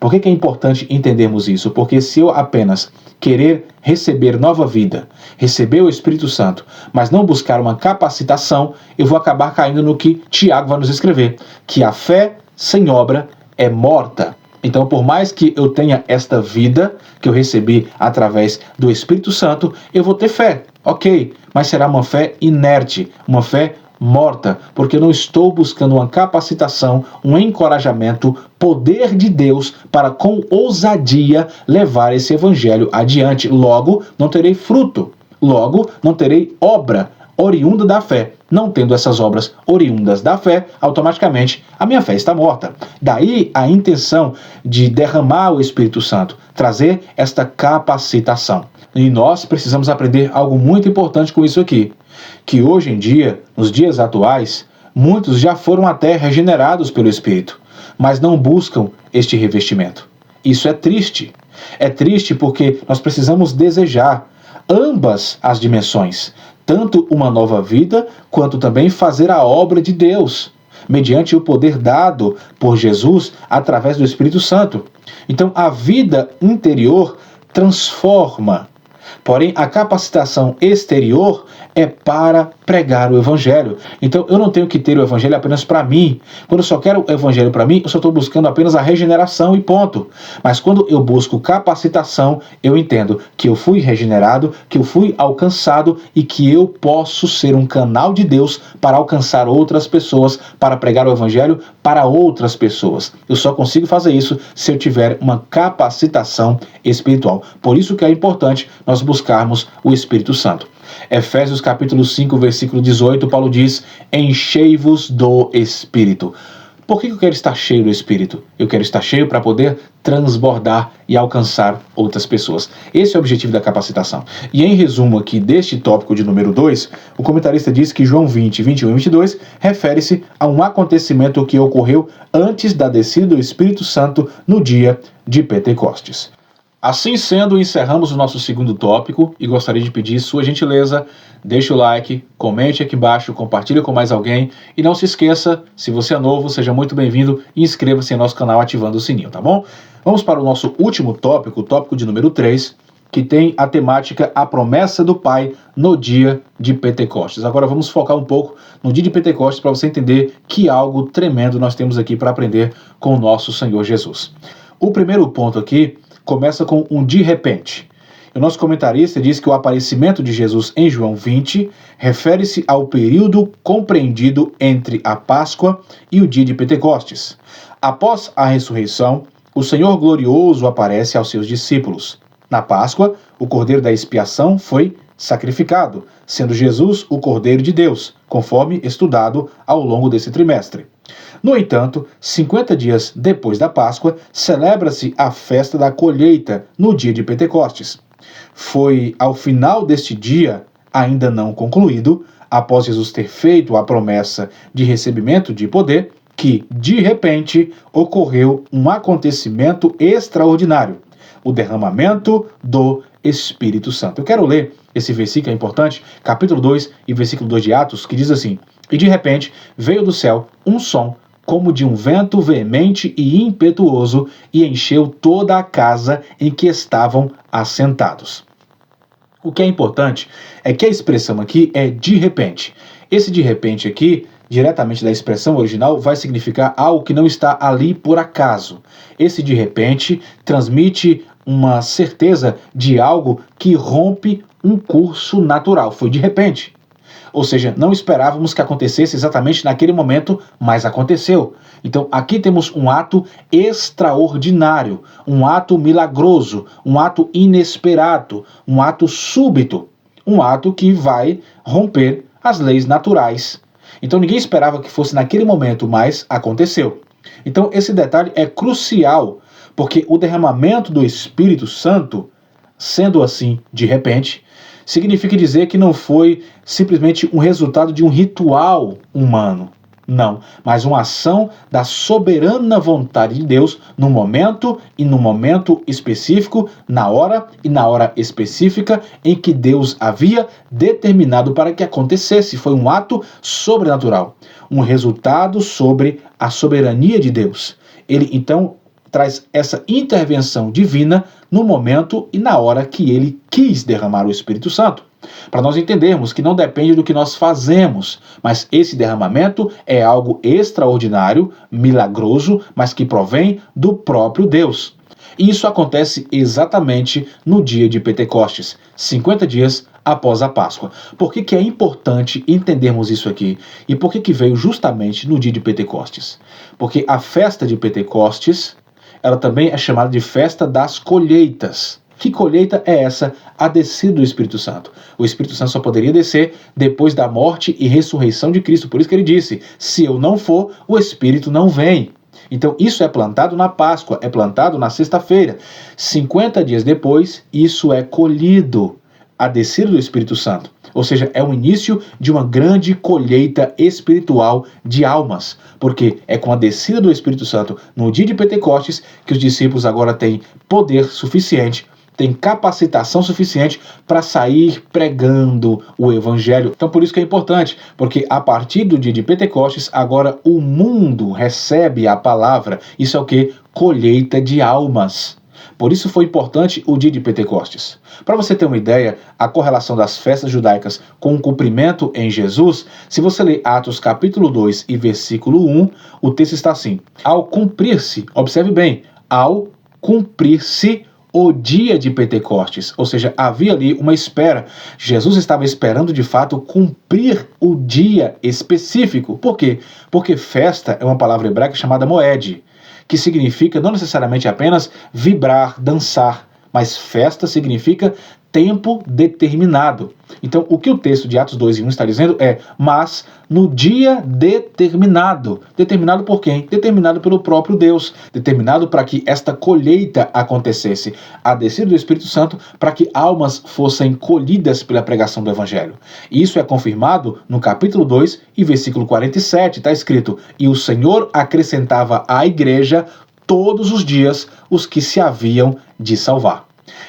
Por que é importante entendermos isso? Porque se eu apenas querer receber nova vida, receber o Espírito Santo, mas não buscar uma capacitação, eu vou acabar caindo no que Tiago vai nos escrever, que a fé sem obra é morta. Então, por mais que eu tenha esta vida que eu recebi através do Espírito Santo, eu vou ter fé, ok, mas será uma fé inerte, uma fé morta, porque eu não estou buscando uma capacitação, um encorajamento, poder de Deus para com ousadia levar esse evangelho adiante. Logo, não terei fruto, logo, não terei obra oriunda da fé. Não tendo essas obras oriundas da fé, automaticamente a minha fé está morta. Daí a intenção de derramar o Espírito Santo, trazer esta capacitação. E nós precisamos aprender algo muito importante com isso aqui, que hoje em dia, nos dias atuais, muitos já foram até regenerados pelo Espírito, mas não buscam este revestimento. Isso é triste. É triste porque nós precisamos desejar ambas as dimensões, tanto uma nova vida, quanto também fazer a obra de Deus, mediante o poder dado por Jesus através do Espírito Santo. Então, a vida interior transforma. Porém, a capacitação exterior é para pregar o Evangelho. Então, eu não tenho que ter o Evangelho apenas para mim. Quando eu só quero o Evangelho para mim, eu só estou buscando apenas a regeneração e ponto. Mas quando eu busco capacitação, eu entendo que eu fui regenerado, que eu fui alcançado e que eu posso ser um canal de Deus para alcançar outras pessoas, para pregar o Evangelho para outras pessoas. Eu só consigo fazer isso se eu tiver uma capacitação espiritual. Por isso que é importante nós buscarmos o Espírito Santo. Efésios capítulo 5, versículo 18, Paulo diz: enchei-vos do Espírito. Por que eu quero estar cheio do Espírito? Eu quero estar cheio para poder transbordar e alcançar outras pessoas. Esse é o objetivo da capacitação. E em resumo aqui deste tópico de número 2, o comentarista diz que João 20, 21 e 22 refere-se a um acontecimento que ocorreu antes da descida do Espírito Santo no dia de Pentecostes. Assim sendo, encerramos o nosso segundo tópico e gostaria de pedir sua gentileza, deixe o like, comente aqui embaixo, compartilhe com mais alguém e não se esqueça, se você é novo, seja muito bem-vindo e inscreva-se em nosso canal ativando o sininho, tá bom? Vamos para o nosso último tópico, o tópico de número 3, que tem a temática A Promessa do Pai no dia de Pentecostes. Agora vamos focar um pouco no dia de Pentecostes para você entender que algo tremendo nós temos aqui para aprender com o nosso Senhor Jesus. O primeiro ponto aqui começa com um de repente. O nosso comentarista diz que o aparecimento de Jesus em João 20 refere-se ao período compreendido entre a Páscoa e o dia de Pentecostes. Após a ressurreição, o Senhor glorioso aparece aos seus discípulos. Na Páscoa, o Cordeiro da expiação foi sacrificado, sendo Jesus o Cordeiro de Deus, conforme estudado ao longo desse trimestre. No entanto, 50 dias depois da Páscoa, celebra-se a festa da colheita no dia de Pentecostes. Foi ao final deste dia, ainda não concluído, após Jesus ter feito a promessa de recebimento de poder, que, de repente, ocorreu um acontecimento extraordinário, o derramamento do Espírito Santo. Eu quero ler esse versículo, é importante, capítulo 2 e versículo 2 de Atos, que diz assim: E de repente veio do céu um som, como de um vento veemente e impetuoso, e encheu toda a casa em que estavam assentados. O que é importante é que a expressão aqui é de repente. Esse de repente aqui, diretamente da expressão original, vai significar algo que não está ali por acaso. Esse de repente transmite uma certeza de algo que rompe um curso natural. Foi de repente. Ou seja, não esperávamos que acontecesse exatamente naquele momento, mas aconteceu. Então, aqui temos um ato extraordinário, um ato milagroso, um ato inesperado, um ato súbito, um ato que vai romper as leis naturais. Então, ninguém esperava que fosse naquele momento, mas aconteceu. Então, esse detalhe é crucial, porque o derramamento do Espírito Santo, sendo assim, de repente, significa dizer que não foi simplesmente um resultado de um ritual humano. Não, mas uma ação da soberana vontade de Deus no momento e no momento específico, na hora e na hora específica em que Deus havia determinado para que acontecesse. Foi um ato sobrenatural, um resultado sobre a soberania de Deus. Ele, então, traz essa intervenção divina no momento e na hora que ele quis derramar o Espírito Santo. Para nós entendermos que não depende do que nós fazemos, mas esse derramamento é algo extraordinário, milagroso, mas que provém do próprio Deus. E isso acontece exatamente no dia de Pentecostes, 50 dias após a Páscoa. Por que é importante entendermos isso aqui? E por que veio justamente no dia de Pentecostes? Porque a festa de Pentecostes, ela também é chamada de festa das colheitas. Que colheita é essa? A descida do Espírito Santo. O Espírito Santo só poderia descer depois da morte e ressurreição de Cristo. Por isso que ele disse, se eu não for, o Espírito não vem. Então isso é plantado na Páscoa, é plantado na sexta-feira. 50 dias depois, isso é colhido, a descida do Espírito Santo. Ou seja, é o início de uma grande colheita espiritual de almas. Porque é com a descida do Espírito Santo no dia de Pentecostes que os discípulos agora têm poder suficiente, tem capacitação suficiente para sair pregando o Evangelho. Então por isso que é importante, porque a partir do dia de Pentecostes, agora o mundo recebe a palavra. Isso é o que? Colheita de almas. Por isso foi importante o dia de Pentecostes. Para você ter uma ideia, a correlação das festas judaicas com o cumprimento em Jesus, se você ler Atos capítulo 2 e versículo 1, o texto está assim: ao cumprir-se, observe bem, ao cumprir-se o dia de Pentecostes, ou seja, havia ali uma espera. Jesus estava esperando de fato cumprir o dia específico. Por quê? Porque festa é uma palavra hebraica chamada moed, que significa não necessariamente apenas vibrar, dançar, mas festa significa tempo determinado. Então, o que o texto de Atos 2:1 está dizendo é, mas no dia determinado. Determinado por quem? Determinado pelo próprio Deus. Determinado para que esta colheita acontecesse. A descida do Espírito Santo para que almas fossem colhidas pela pregação do Evangelho. Isso é confirmado no capítulo 2 e versículo 47. Está escrito, e o Senhor acrescentava à igreja todos os dias os que se haviam de salvar.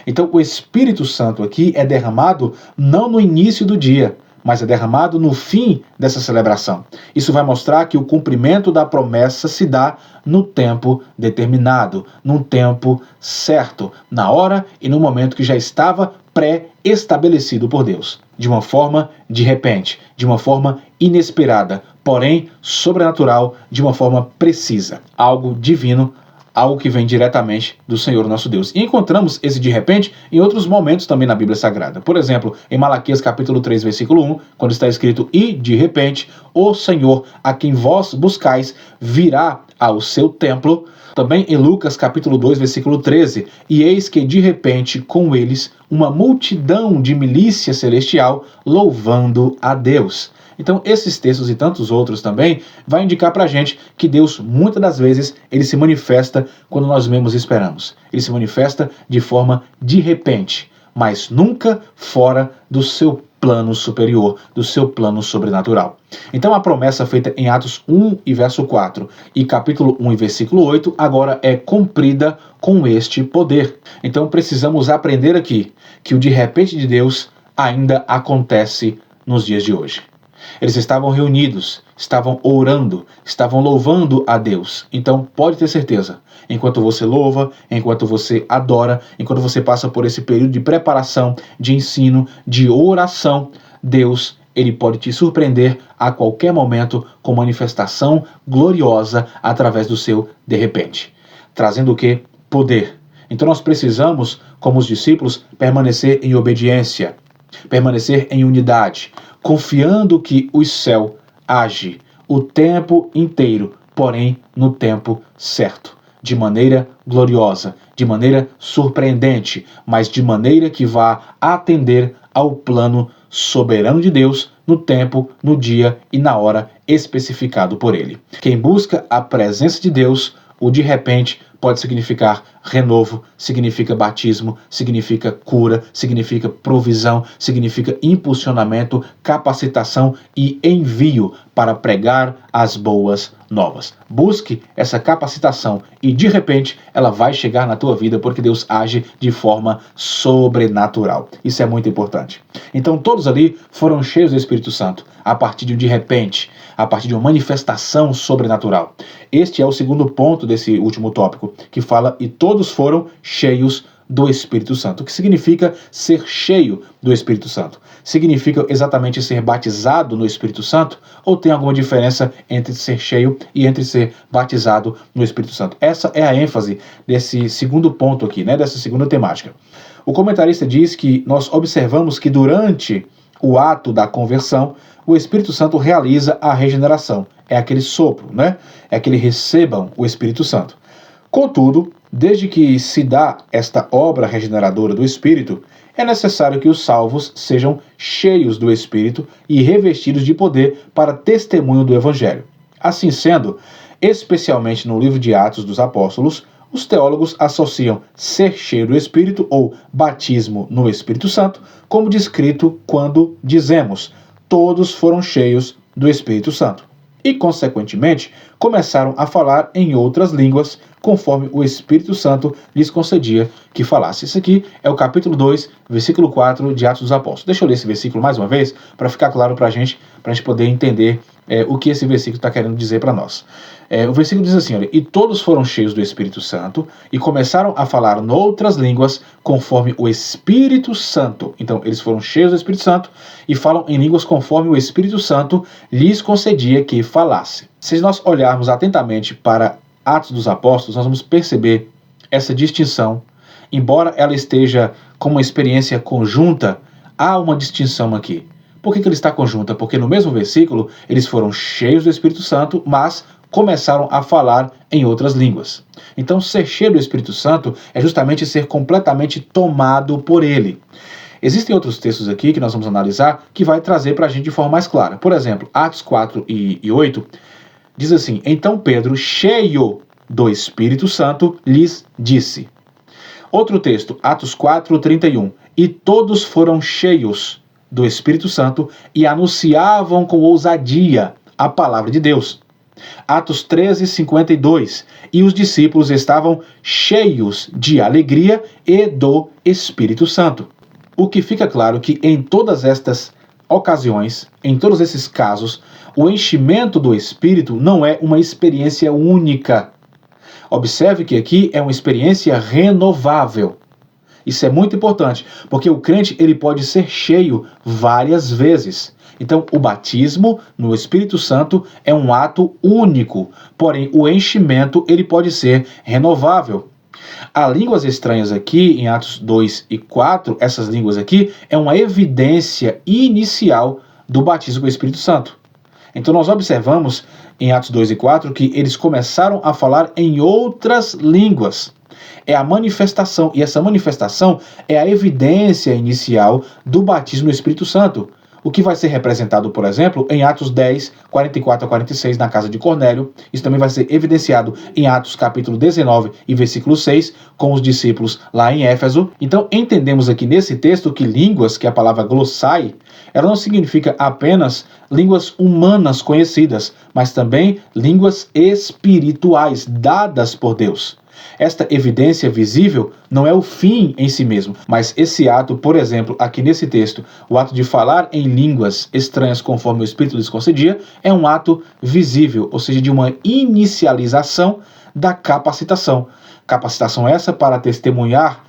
Então, o Espírito Santo aqui é derramado não no início do dia, mas é derramado no fim dessa celebração. Isso vai mostrar que o cumprimento da promessa se dá no tempo determinado, num tempo certo, na hora e no momento que já estava pré-estabelecido por Deus. De uma forma de repente, de uma forma inesperada, porém sobrenatural, de uma forma precisa. Algo divino, algo que vem diretamente do Senhor nosso Deus. E encontramos esse de repente em outros momentos também na Bíblia Sagrada. Por exemplo, em Malaquias capítulo 3, versículo 1, quando está escrito, e de repente o Senhor, a quem vós buscais, virá ao seu templo. Também em Lucas capítulo 2, versículo 13, e eis que de repente com eles uma multidão de milícia celestial louvando a Deus. Então, esses textos e tantos outros também vai indicar para a gente que Deus, muitas das vezes, ele se manifesta quando nós menos esperamos. Ele se manifesta de forma de repente, mas nunca fora do seu plano superior, do seu plano sobrenatural. Então, a promessa feita em Atos 1 e verso 4 e capítulo 1 e versículo 8 agora é cumprida com este poder. Então, precisamos aprender aqui que o de repente de Deus ainda acontece nos dias de hoje. Eles estavam reunidos, estavam orando, estavam louvando a Deus. Então, pode ter certeza, enquanto você louva, enquanto você adora, enquanto você passa por esse período de preparação, de ensino, de oração, Deus, ele pode te surpreender a qualquer momento com manifestação gloriosa através do seu de repente. Trazendo o quê? Poder. Então, nós precisamos, como os discípulos, permanecer em obediência, permanecer em unidade, confiando que o céu age o tempo inteiro, porém no tempo certo, de maneira gloriosa, de maneira surpreendente, mas de maneira que vá atender ao plano soberano de Deus no tempo, no dia e na hora especificado por ele. Quem busca a presença de Deus, o de repente pode significar renovo, significa batismo, significa cura, significa provisão, significa impulsionamento, capacitação e envio para pregar as boas novas. Busque essa capacitação e de repente ela vai chegar na tua vida porque Deus age de forma sobrenatural. Isso é muito importante. Então todos ali foram cheios do Espírito Santo a partir de repente, a partir de uma manifestação sobrenatural. Este é o segundo ponto desse último tópico, que fala e todos foram cheios do Espírito Santo. O que significa ser cheio do Espírito Santo? Significa exatamente ser batizado no Espírito Santo? Ou tem alguma diferença entre ser cheio e entre ser batizado no Espírito Santo? Essa é a ênfase desse segundo ponto aqui, dessa segunda temática. O comentarista diz que nós observamos que durante o ato da conversão, o Espírito Santo realiza a regeneração. É aquele sopro, É que eles recebam o Espírito Santo. Contudo, desde que se dá esta obra regeneradora do Espírito, é necessário que os salvos sejam cheios do Espírito e revestidos de poder para testemunho do Evangelho. Assim sendo, especialmente no livro de Atos dos Apóstolos, os teólogos associam ser cheio do Espírito ou batismo no Espírito Santo como descrito quando dizemos todos foram cheios do Espírito Santo. E, consequentemente, começaram a falar em outras línguas, conforme o Espírito Santo lhes concedia que falasse. Isso aqui é o capítulo 2, versículo 4 de Atos dos Apóstolos. Deixa eu ler esse versículo mais uma vez, para ficar claro para a gente poder entender o que esse versículo está querendo dizer para nós. O versículo diz assim, olha, e todos foram cheios do Espírito Santo e começaram a falar noutras línguas conforme o Espírito Santo. Então, eles foram cheios do Espírito Santo e falam em línguas conforme o Espírito Santo lhes concedia que falasse. Se nós olharmos atentamente para Atos dos Apóstolos, nós vamos perceber essa distinção. Embora ela esteja como uma experiência conjunta, há uma distinção aqui. Por que ela está conjunta? Porque no mesmo versículo, eles foram cheios do Espírito Santo, mas começaram a falar em outras línguas. Então, ser cheio do Espírito Santo é justamente ser completamente tomado por ele. Existem outros textos aqui que nós vamos analisar que vai trazer para a gente de forma mais clara. Por exemplo, Atos 4 e 8 diz assim: Então Pedro, cheio do Espírito Santo, lhes disse. Outro texto, Atos 4, 31. E todos foram cheios do Espírito Santo e anunciavam com ousadia a palavra de Deus. Atos 13, 52. E os discípulos estavam cheios de alegria e do Espírito Santo. O que fica claro que em todas estas ocasiões, em todos esses casos, o enchimento do Espírito não é uma experiência única. Observe que aqui é uma experiência renovável. Isso é muito importante, porque o crente ele pode ser cheio várias vezes. Então, o batismo no Espírito Santo é um ato único, porém o enchimento ele pode ser renovável. As línguas estranhas aqui, em Atos 2 e 4, essas línguas aqui, é uma evidência inicial do batismo com o Espírito Santo. Então nós observamos em Atos 2 e 4 que eles começaram a falar em outras línguas. É a manifestação, e essa manifestação é a evidência inicial do batismo no Espírito Santo. O que vai ser representado, por exemplo, em Atos 10, 44 a 46, na casa de Cornélio. Isso também vai ser evidenciado em Atos capítulo 19 e versículo 6, com os discípulos lá em Éfeso. Então, entendemos aqui nesse texto que línguas, que é a palavra glossai, ela não significa apenas línguas humanas conhecidas, mas também línguas espirituais dadas por Deus. Esta evidência visível não é o fim em si mesmo, mas esse ato, por exemplo, aqui nesse texto, o ato de falar em línguas estranhas conforme o Espírito lhes concedia, é um ato visível, ou seja, de uma inicialização da capacitação. Capacitação essa para testemunhar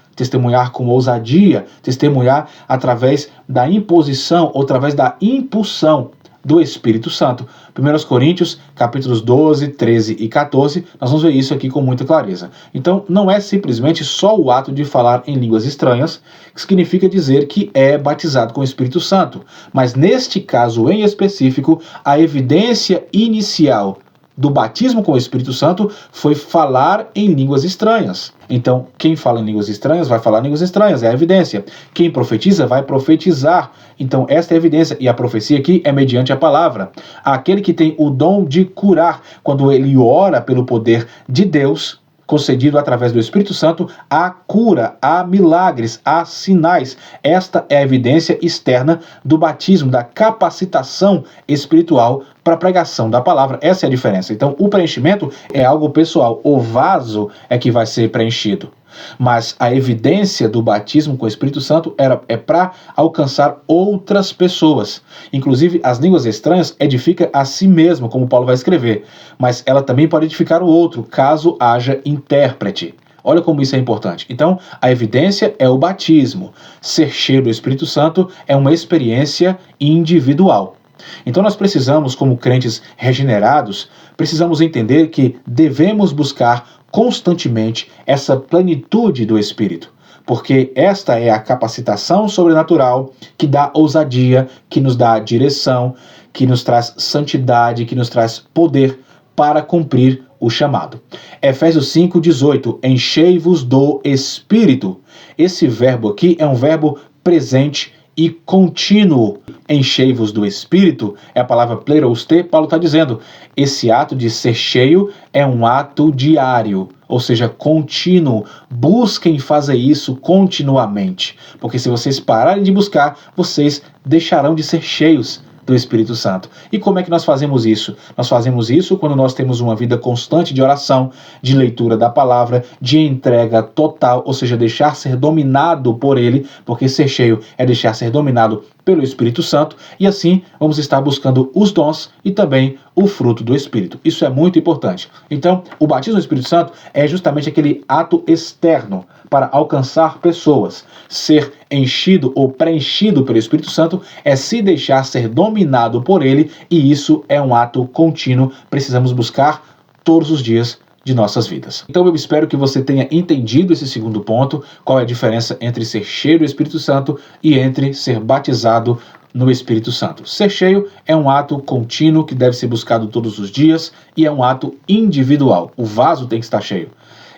com ousadia, testemunhar através da imposição ou através da impulsão do Espírito Santo. 1 Coríntios, capítulos 12, 13 e 14, nós vamos ver isso aqui com muita clareza. Então, não é simplesmente só o ato de falar em línguas estranhas, que significa dizer que é batizado com o Espírito Santo. Mas neste caso em específico, a evidência inicial do batismo com o Espírito Santo foi falar em línguas estranhas. Então, quem fala em línguas estranhas vai falar em línguas estranhas, é a evidência. Quem profetiza vai profetizar. Então, esta é a evidência. E a profecia aqui é mediante a palavra. Aquele que tem o dom de curar, quando ele ora pelo poder de Deus, concedido através do Espírito Santo, há cura, há milagres, há sinais. Esta é a evidência externa do batismo, da capacitação espiritual para a pregação da palavra. Essa é a diferença. Então, o preenchimento é algo pessoal. O vaso é que vai ser preenchido. Mas a evidência do batismo com o Espírito Santo é para alcançar outras pessoas. Inclusive, as línguas estranhas edifica a si mesmo, como Paulo vai escrever. Mas ela também pode edificar o outro, caso haja intérprete. Olha como isso é importante. Então, a evidência é o batismo. Ser cheio do Espírito Santo é uma experiência individual. Então nós precisamos, como crentes regenerados, precisamos entender que devemos buscar constantemente essa plenitude do Espírito, porque esta é a capacitação sobrenatural que dá ousadia, que nos dá direção, que nos traz santidade, que nos traz poder para cumprir o chamado. Efésios 5:18, enchei-vos do Espírito. Esse verbo aqui é um verbo presente e contínuo. Enchei-vos do Espírito, é a palavra pleirouste. Paulo está dizendo, esse ato de ser cheio é um ato diário, ou seja, contínuo. Busquem fazer isso continuamente, porque se vocês pararem de buscar, vocês deixarão de ser cheios do Espírito Santo. E como é que nós fazemos isso? Nós fazemos isso quando nós temos uma vida constante de oração, de leitura da palavra, de entrega total, ou seja, deixar ser dominado por ele, porque ser cheio é deixar ser dominado pelo Espírito Santo, e assim vamos estar buscando os dons e também o fruto do Espírito. Isso é muito importante. Então, o batismo do Espírito Santo é justamente aquele ato externo para alcançar pessoas. Ser enchido ou preenchido pelo Espírito Santo é se deixar ser dominado por ele, e isso é um ato contínuo. Precisamos buscar todos os dias de nossas vidas. Então eu espero que você tenha entendido esse segundo ponto, qual é a diferença entre ser cheio do Espírito Santo e entre ser batizado no Espírito Santo. Ser cheio é um ato contínuo que deve ser buscado todos os dias e é um ato individual. O vaso tem que estar cheio.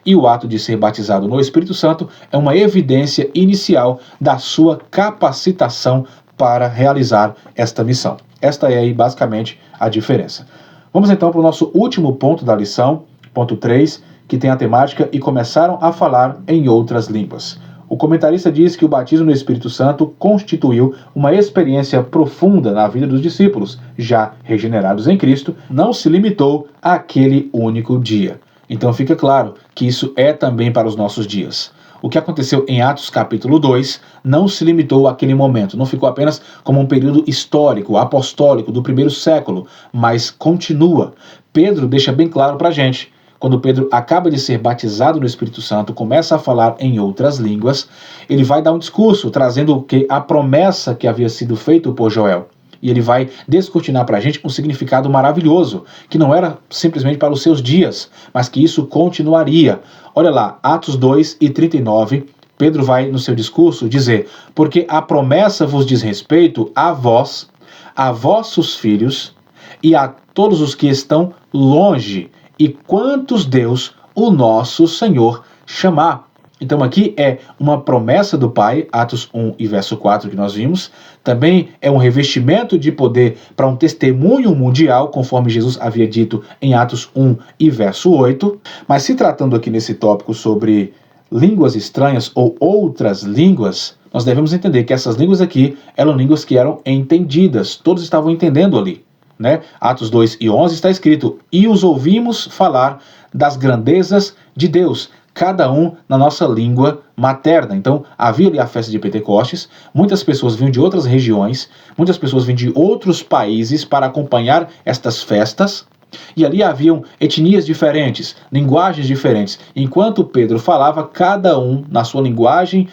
E o ato de ser batizado no Espírito Santo é uma evidência inicial da sua capacitação para realizar esta missão. Esta é aí basicamente a diferença. Vamos então para o nosso último ponto da lição, ponto 3, que tem a temática "E começaram a falar em outras línguas". O comentarista diz que o batismo no Espírito Santo constituiu uma experiência profunda na vida dos discípulos, já regenerados em Cristo, não se limitou àquele único dia. Então fica claro que isso é também para os nossos dias. O que aconteceu em Atos capítulo 2 não se limitou àquele momento, não ficou apenas como um período histórico, apostólico do primeiro século, mas continua. Pedro deixa bem claro para a gente. Quando Pedro acaba de ser batizado no Espírito Santo, começa a falar em outras línguas, ele vai dar um discurso trazendo a promessa que havia sido feita por Joel. E ele vai descortinar para a gente um significado maravilhoso, que não era simplesmente para os seus dias, mas que isso continuaria. Olha lá, Atos 2 e 39, Pedro vai no seu discurso dizer: "Porque a promessa vos diz respeito a vós, a vossos filhos e a todos os que estão longe, e quantos Deus, o nosso Senhor, chamar." Então aqui é uma promessa do Pai, Atos 1 e verso 4 que nós vimos. Também é um revestimento de poder para um testemunho mundial, conforme Jesus havia dito em Atos 1 e verso 8. Mas se tratando aqui nesse tópico sobre línguas estranhas ou outras línguas, nós devemos entender que essas línguas aqui eram línguas que eram entendidas, todos estavam entendendo ali. Né? Atos 2 e 11 está escrito: "E os ouvimos falar das grandezas de Deus, cada um na nossa língua materna." Então, havia ali a festa de Pentecostes, muitas pessoas vinham de outras regiões, muitas pessoas vinham de outros países para acompanhar estas festas, e ali haviam etnias diferentes, linguagens diferentes. Enquanto Pedro falava, cada um, na sua linguagem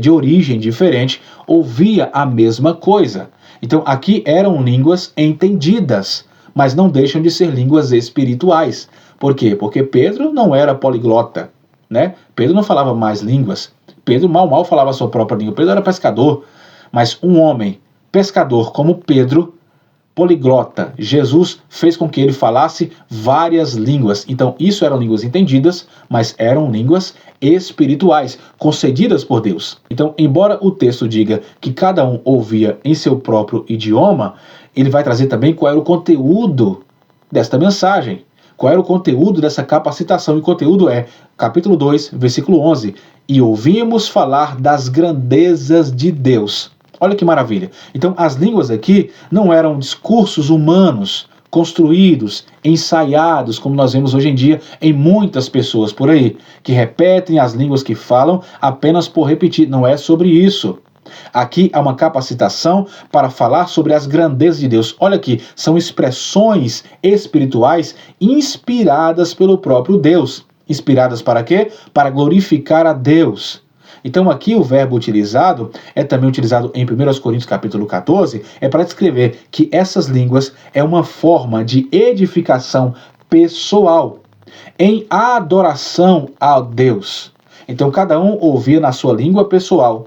de origem diferente, ouvia a mesma coisa. Então, aqui eram línguas entendidas, mas não deixam de ser línguas espirituais. Por quê? Porque Pedro não era poliglota, né? Pedro não falava mais línguas. Pedro mal falava a sua própria língua. Pedro era pescador, mas um homem pescador como Pedro, poliglota, Jesus fez com que ele falasse várias línguas. Então, isso eram línguas entendidas, mas eram línguas espirituais, concedidas por Deus. Então, embora o texto diga que cada um ouvia em seu próprio idioma, ele vai trazer também qual era o conteúdo desta mensagem. Qual era o conteúdo dessa capacitação? E o conteúdo é, capítulo 2, versículo 11, "E ouvimos falar das grandezas de Deus." Olha que maravilha. Então, as línguas aqui não eram discursos humanos, construídos, ensaiados, como nós vemos hoje em dia em muitas pessoas por aí, que repetem as línguas que falam apenas por repetir. Não é sobre isso. Aqui há uma capacitação para falar sobre as grandezas de Deus. Olha aqui, são expressões espirituais inspiradas pelo próprio Deus. Inspiradas para quê? Para glorificar a Deus. Então aqui o verbo utilizado é também utilizado em 1 Coríntios capítulo 14, é para descrever que essas línguas é uma forma de edificação pessoal, em adoração a Deus. Então cada um ouvia na sua língua pessoal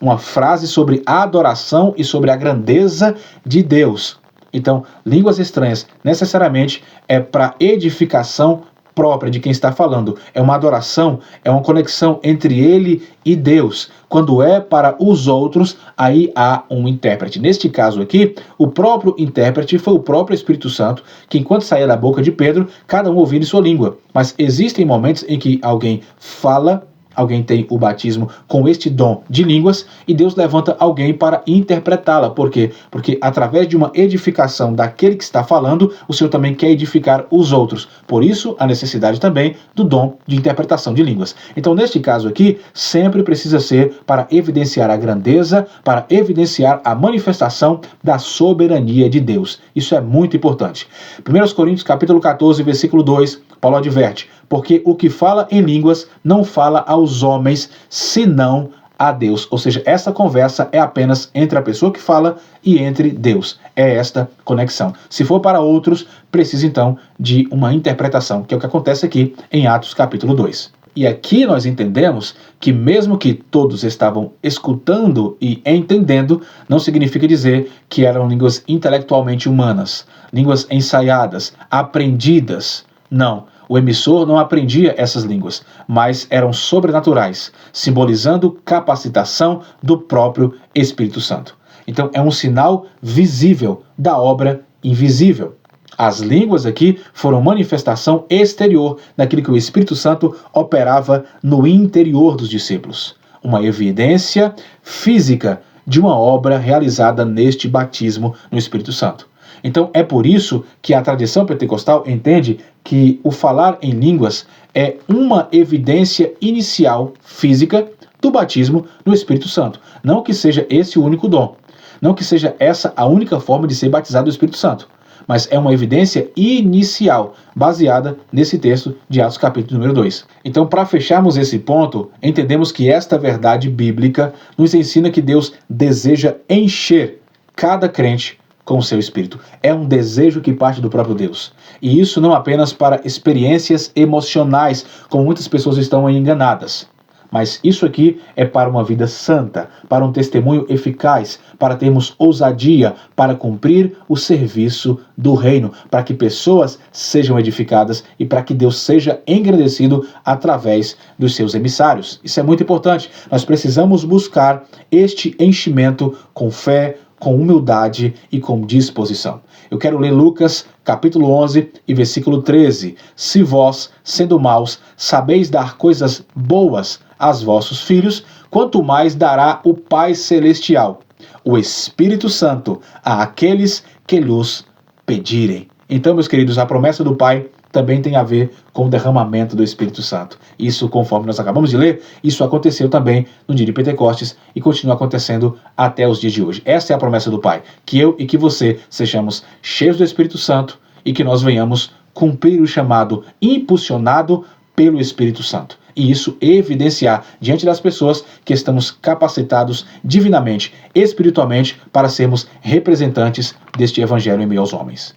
uma frase sobre a adoração e sobre a grandeza de Deus. Então, línguas estranhas necessariamente é para edificação própria de quem está falando. É uma adoração, é uma conexão entre ele e Deus. Quando é para os outros, aí há um intérprete. Neste caso aqui, o próprio intérprete foi o próprio Espírito Santo, que enquanto saía da boca de Pedro, cada um ouvia em sua língua. Mas existem momentos em que alguém fala, alguém tem o batismo com este dom de línguas e Deus levanta alguém para interpretá-la. Por quê? Porque através de uma edificação daquele que está falando, o Senhor também quer edificar os outros. Por isso, a necessidade também do dom de interpretação de línguas. Então, neste caso aqui, sempre precisa ser para evidenciar a grandeza, para evidenciar a manifestação da soberania de Deus. Isso é muito importante. 1 Coríntios capítulo 14, versículo 2, Paulo adverte: "Porque o que fala em línguas não fala aos homens, senão a Deus." Ou seja, essa conversa é apenas entre a pessoa que fala e entre Deus. É esta conexão. Se for para outros, precisa então de uma interpretação, que é o que acontece aqui em Atos capítulo 2. E aqui nós entendemos que mesmo que todos estavam escutando e entendendo, não significa dizer que eram línguas intelectualmente humanas, línguas ensaiadas, aprendidas. Não, o emissor não aprendia essas línguas, mas eram sobrenaturais, simbolizando capacitação do próprio Espírito Santo. Então é um sinal visível da obra invisível. As línguas aqui foram manifestação exterior daquilo que o Espírito Santo operava no interior dos discípulos. Uma evidência física de uma obra realizada neste batismo no Espírito Santo. Então é por isso que a tradição pentecostal entende que o falar em línguas é uma evidência inicial física do batismo no Espírito Santo. Não que seja esse o único dom. Não que seja essa a única forma de ser batizado no Espírito Santo. Mas é uma evidência inicial, baseada nesse texto de Atos capítulo número 2. Então, para fecharmos esse ponto, entendemos que esta verdade bíblica nos ensina que Deus deseja encher cada crente com o seu Espírito. É um desejo que parte do próprio Deus. E isso não apenas para experiências emocionais, como muitas pessoas estão aí enganadas. Mas isso aqui é para uma vida santa, para um testemunho eficaz, para termos ousadia, para cumprir o serviço do reino, para que pessoas sejam edificadas e para que Deus seja engrandecido através dos seus emissários. Isso é muito importante. Nós precisamos buscar este enchimento com fé, com humildade e com disposição. Eu quero ler Lucas, capítulo 11 e versículo 13. Se vós, sendo maus, sabeis dar coisas boas aos vossos filhos, quanto mais dará o Pai Celestial, o Espírito Santo, a aqueles que lhes pedirem. Então, meus queridos, a promessa do Pai também tem a ver com o derramamento do Espírito Santo. Isso, conforme nós acabamos de ler, isso aconteceu também no dia de Pentecostes e continua acontecendo até os dias de hoje. Essa é a promessa do Pai, que eu e que você sejamos cheios do Espírito Santo e que nós venhamos cumprir o chamado impulsionado pelo Espírito Santo. E isso evidenciar diante das pessoas que estamos capacitados divinamente, espiritualmente, para sermos representantes deste Evangelho em meio aos homens.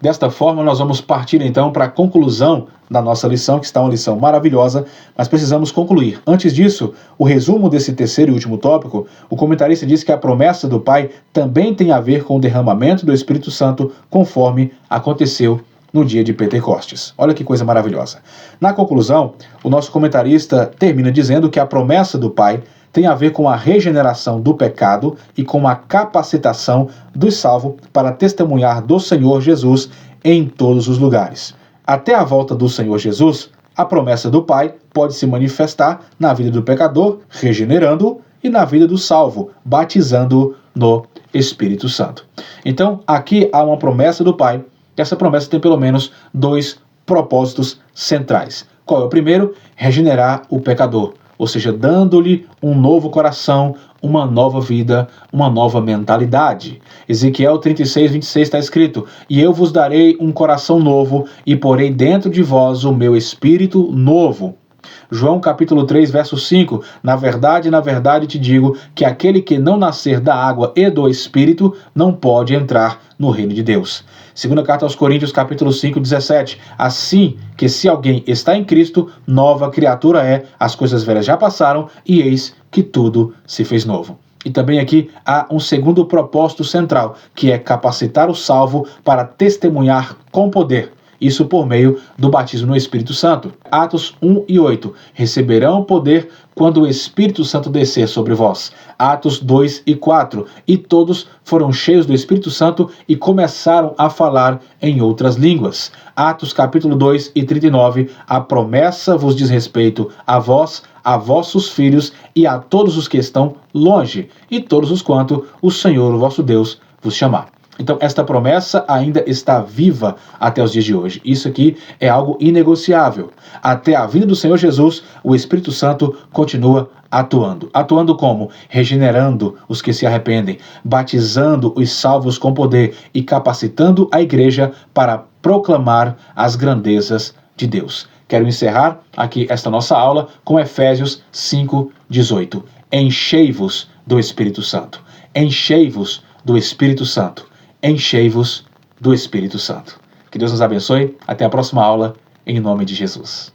Desta forma, nós vamos partir então para a conclusão da nossa lição, que está uma lição maravilhosa, mas precisamos concluir. Antes disso, o resumo desse terceiro e último tópico, o comentarista diz que a promessa do Pai também tem a ver com o derramamento do Espírito Santo, conforme aconteceu no dia de Pentecostes. Olha que coisa maravilhosa. Na conclusão, o nosso comentarista termina dizendo que a promessa do Pai tem a ver com a regeneração do pecado e com a capacitação dos salvos para testemunhar do Senhor Jesus em todos os lugares. Até a volta do Senhor Jesus, a promessa do Pai pode se manifestar na vida do pecador, regenerando-o, e na vida do salvo, batizando-o no Espírito Santo. Então, aqui há uma promessa do Pai. Essa promessa tem pelo menos dois propósitos centrais. Qual é o primeiro? Regenerar o pecador, ou seja, dando-lhe um novo coração, uma nova vida, uma nova mentalidade. Ezequiel 36, 26 está escrito: e eu vos darei um coração novo, e porei dentro de vós o meu espírito novo. João capítulo 3, verso 5, na verdade te digo que aquele que não nascer da água e do Espírito não pode entrar no reino de Deus. Segunda carta aos Coríntios, capítulo 5, 17, assim que se alguém está em Cristo, nova criatura é, as coisas velhas já passaram e eis que tudo se fez novo. E também aqui há um segundo propósito central, que é capacitar o salvo para testemunhar com poder. Isso por meio do batismo no Espírito Santo. Atos 1 e 8. Receberão poder quando o Espírito Santo descer sobre vós. Atos 2 e 4. E todos foram cheios do Espírito Santo e começaram a falar em outras línguas. Atos capítulo 2 e 39. A promessa vos diz respeito a vós, a vossos filhos e a todos os que estão longe, e todos os quanto o Senhor, o vosso Deus, vos chamar. Então, esta promessa ainda está viva até os dias de hoje. Isso aqui é algo inegociável. Até a vinda do Senhor Jesus, o Espírito Santo continua atuando. Atuando como? Regenerando os que se arrependem, batizando os salvos com poder e capacitando a igreja para proclamar as grandezas de Deus. Quero encerrar aqui esta nossa aula com Efésios 5:18. Enchei-vos do Espírito Santo. Enchei-vos do Espírito Santo. Enchei-vos do Espírito Santo. Que Deus nos abençoe. Até a próxima aula, em nome de Jesus.